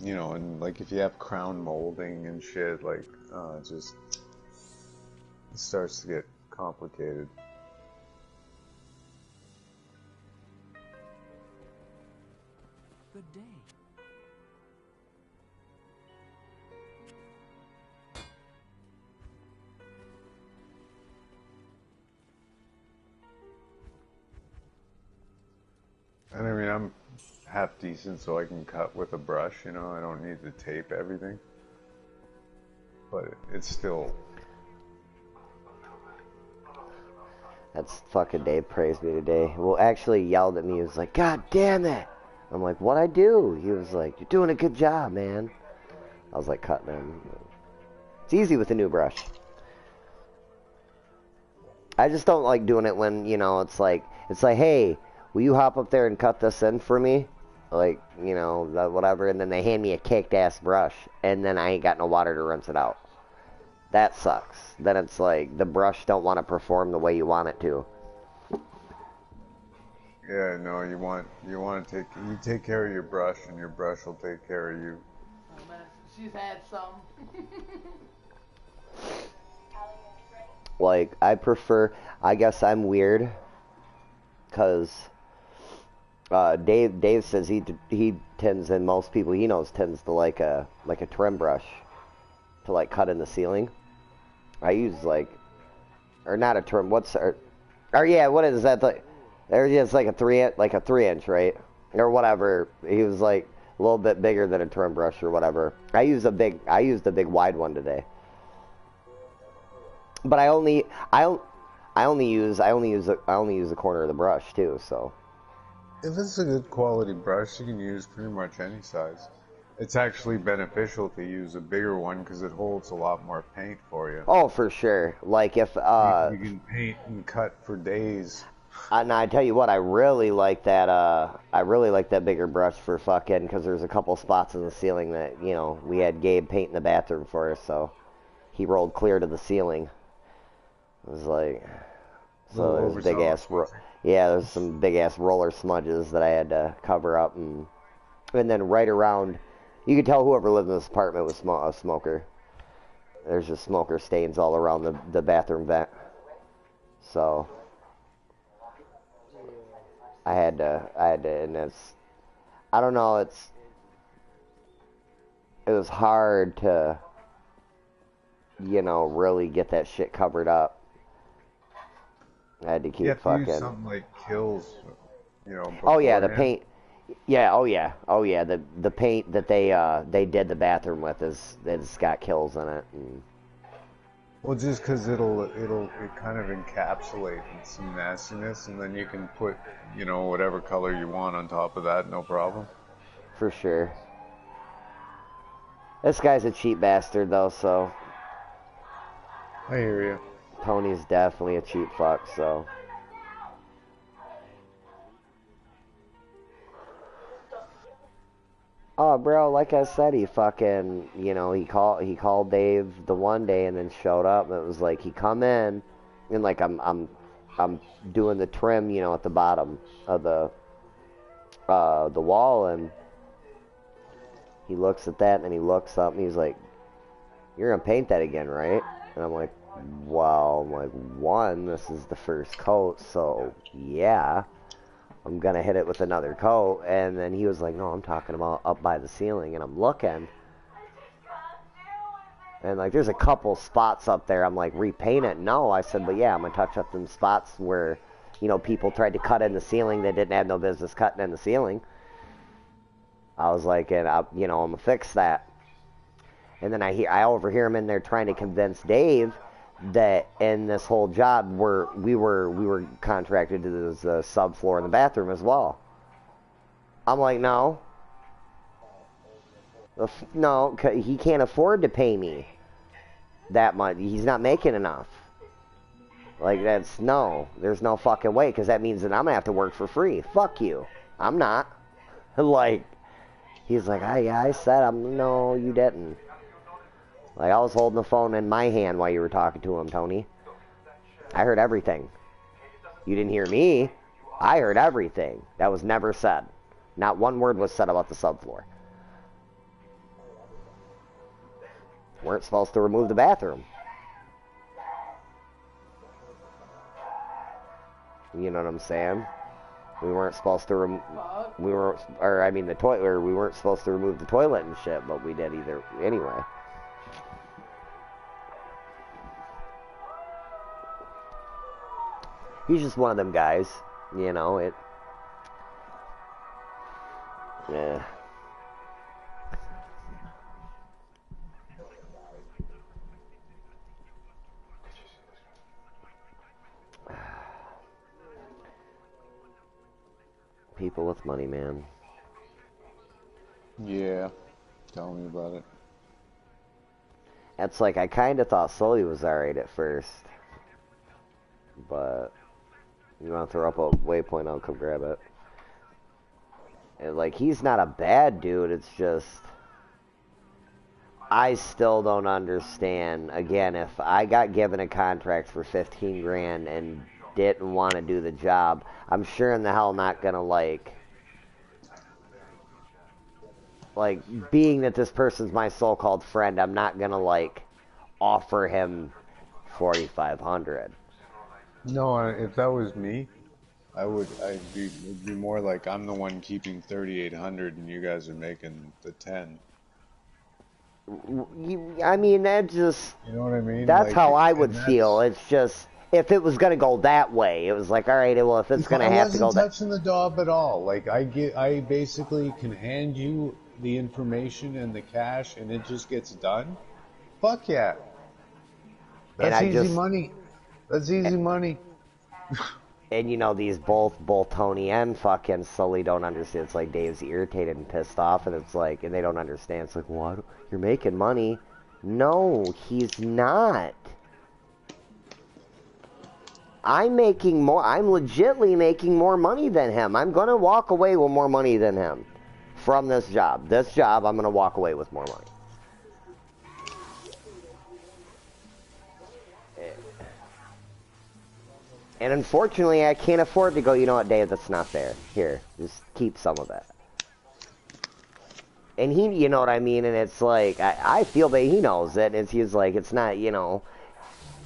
You know, and like if you have crown molding and shit, like, just, it starts to get complicated. Good day. And I mean, I'm half decent, so I can cut with a brush, you know, I don't need to tape everything. But it's still... That's fucking Dave praised me today. Well, actually yelled at me. He was like, God damn it. I'm like, what'd I do? He was like, you're doing a good job, man. I was like, cutting him. It's easy with a new brush. I just don't like doing it when, you know, it's like, hey, will you hop up there and cut this in for me? Like, you know, whatever. And then they hand me a caked-ass brush, and then I ain't got no water to rinse it out. That sucks. Then it's like the brush don't want to perform the way you want it to. Yeah, no, you take care of your brush, and your brush will take care of you. Oh, man, she's had some. Like, I prefer, I guess I'm weird, because Dave says he tends, and most people he knows tends to like a trim brush to like cut in the ceiling. I use like, or not a trim. Or yeah, what is that? Like, it's like a 3-inch, right, or whatever. He was like a little bit bigger than a trim brush or whatever. I used the big wide one today. But I only use the corner of the brush too. So if it's a good quality brush, you can use pretty much any size. It's actually beneficial to use a bigger one because it holds a lot more paint for you. Oh, for sure. Like if you can paint and cut for days. And I tell you what, I really like that. I really like that bigger brush for fucking, because there's a couple spots in the ceiling that, you know, we had Gabe paint in the bathroom for us, so he rolled clear to the ceiling. It was like, so there's big ass, there's some big ass roller smudges that I had to cover up, and then right around, you could tell whoever lived in this apartment was a smoker. There's just smoker stains all around the bathroom vent. So I had to, and it's, I don't know, it was hard to, you know, really get that shit covered up. I had to keep fucking. Use something like Kills, you know. Oh yeah, the paint. Yeah, oh yeah. The paint that they did the bathroom with it's got Kills in it. And... Well, just because it kind of encapsulate some nastiness, and then you can put, you know, whatever color you want on top of that, no problem. For sure. This guy's a cheap bastard though, so. I hear you. Tony's definitely a cheap fuck, so. Oh, bro, like I said, he fucking, you know, he called Dave the one day and then showed up, and it was like he come in, and like I'm doing the trim, you know, at the bottom of the wall, and he looks at that, and then he looks up, and he's like, "You're gonna paint that again, right?" And I'm like, well, one, this is the first coat, so yeah, I'm gonna hit it with another coat. And then he was like, no, I'm talking about up by the ceiling, and I'm looking, And, like, there's a couple spots up there. I'm like, repaint it? No. I said, but yeah, I'm going to touch up them spots where, you know, people tried to cut in the ceiling. They didn't have no business cutting in the ceiling. I was like, and you know, I'm going to fix that. And then I overhear him in there trying to convince Dave that in this whole job we were contracted to this subfloor in the bathroom as well. I'm like, no. No, he can't afford to pay me that much. He's not making enough. Like, no, there's no fucking way, because that means that I'm going to have to work for free. Fuck you. I'm not. Like, he's like, I said, no, you didn't. Like, I was holding the phone in my hand while you were talking to him, Tony. I heard everything. You didn't hear me. I heard everything. That was never said. Not one word was said about the subfloor. Weren't supposed to remove the bathroom. You know what I'm saying? We weren't supposed to we weren't supposed to remove the toilet and shit, but we did either anyway. He's just one of them guys, you know, yeah. People with money, man. Yeah, tell me about it. It's like, I kind of thought Sully was alright at first. But, you want to throw up a waypoint, I'll come grab it. And, like, he's not a bad dude, it's just, I still don't understand. Again, if I got given a contract for 15 grand and didn't want to do the job, I'm sure in the hell not gonna like being that this person's my so-called friend, I'm not gonna like offer him 4,500. No, if that was me, it'd be more like I'm the one keeping 3,800 and you guys are making the 10. I mean, that just, you know what I mean? That's like, how I would feel. It's just, if it was going to go that way, it was like, all right, well, if it's going to have to go I wasn't touching the job at all. Like, I basically can hand you the information and the cash, and it just gets done. Fuck yeah. That's easy money. That's easy money. And, you know, these both Tony and fucking Sully don't understand. It's like Dave's irritated and pissed off, and it's like, and they don't understand. It's like, what? You're making money. No, he's not. I'm making more. I'm legitly making more money than him. I'm going to walk away with more money than him from this job. This job, I'm going to walk away with more money. And unfortunately, I can't afford to go, you know what, Dave, that's not fair. Here, just keep some of it. And he, you know what I mean? And it's like, I feel that he knows it. And he's like, it's not, you know.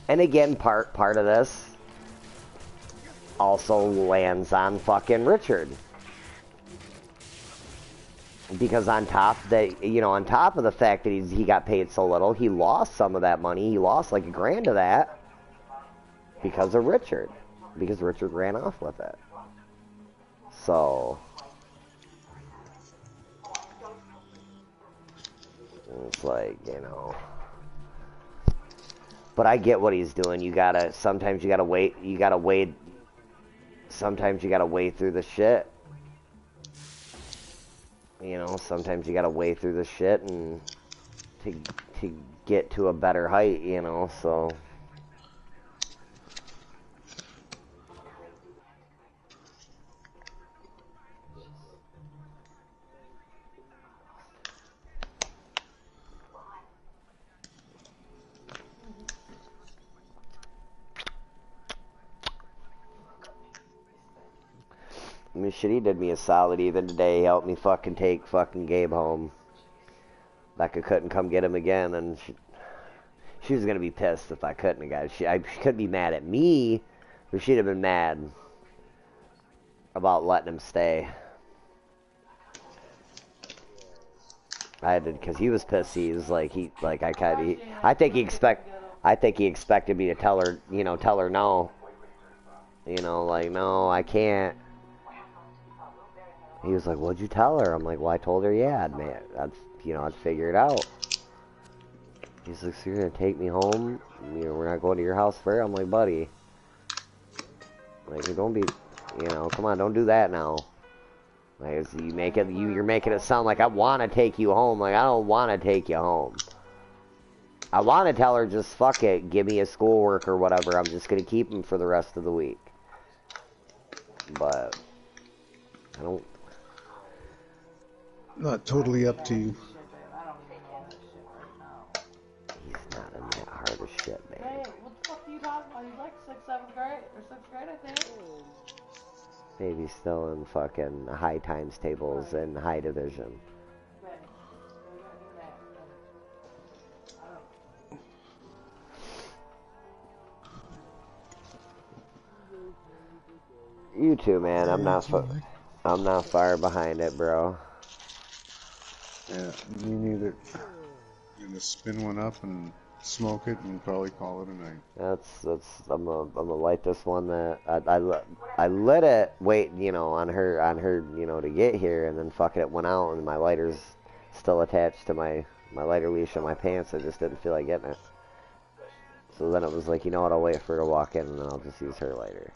And again, part of this also lands on fucking Richard. Because on top of the fact that he got paid so little, he lost some of that money. He lost like $1,000 of that because of Richard. Because Richard ran off with it. So it's like, you know. But I get what he's doing. Sometimes you gotta wait through the shit. You know, sometimes you gotta wade through the shit and to get to a better height, you know, so. I mean, shit, he did me a solid even today. He helped me fucking take fucking Gabe home. Becca couldn't come get him again, and she was gonna be pissed if I couldn't have got it. She couldn't be mad at me, but she'd have been mad about letting him stay. I had to, because he was pissed. He was like, I think he expected me to tell her, tell her no. Like, no, I can't. He was like, what'd you tell her? I'm like, well, I told her, yeah, I'd figure it out. He's like, so you're gonna take me home? We're not going to your house fair? I'm like, buddy. Like, don't be, come on, don't do that now. Like, you're making it sound like I want to take you home. Like, I don't want to take you home. I want to tell her, just fuck it, give me his schoolwork or whatever. I'm just gonna keep him for the rest of the week. But I don't. Not totally up to you. He's not in that hard of shit, babe. Hey, what the fuck are you talking about? He's like 6th, 7th grade, or 6th grade, I think. Baby's still in fucking high times tables and high division. You too, man. I'm not far behind it, bro. Yeah, me neither. I'm gonna spin one up and smoke it and probably call it a night. I'm gonna light this one that I lit it on her to get here, and then fucking it went out, and my lighter's still attached to my lighter leash on my pants. I just didn't feel like getting it. So then it was like, you know what, I'll wait for her to walk in and then I'll just use her lighter.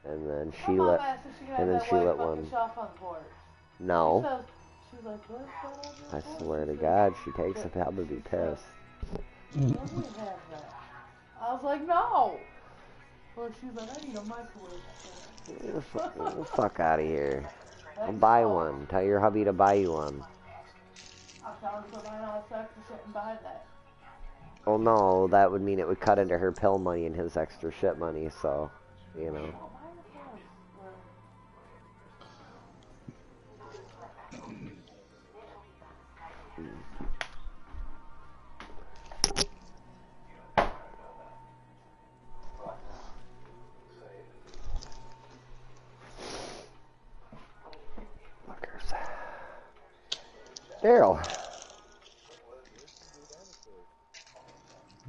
And then she lit one. No. I swear to God, she takes it. I would be pissed. I was like, no. Well, she's like, I need a microwave. Get the fuck out of here. I'll buy one. Tell your hubby to buy you one. I'll tell her to put mine on a extra shit and buy that. Well, no, that would mean it would cut into her pill money and his extra shit money, so, Fuckers. Daryl.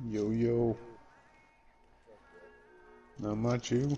Yo. Not much, you?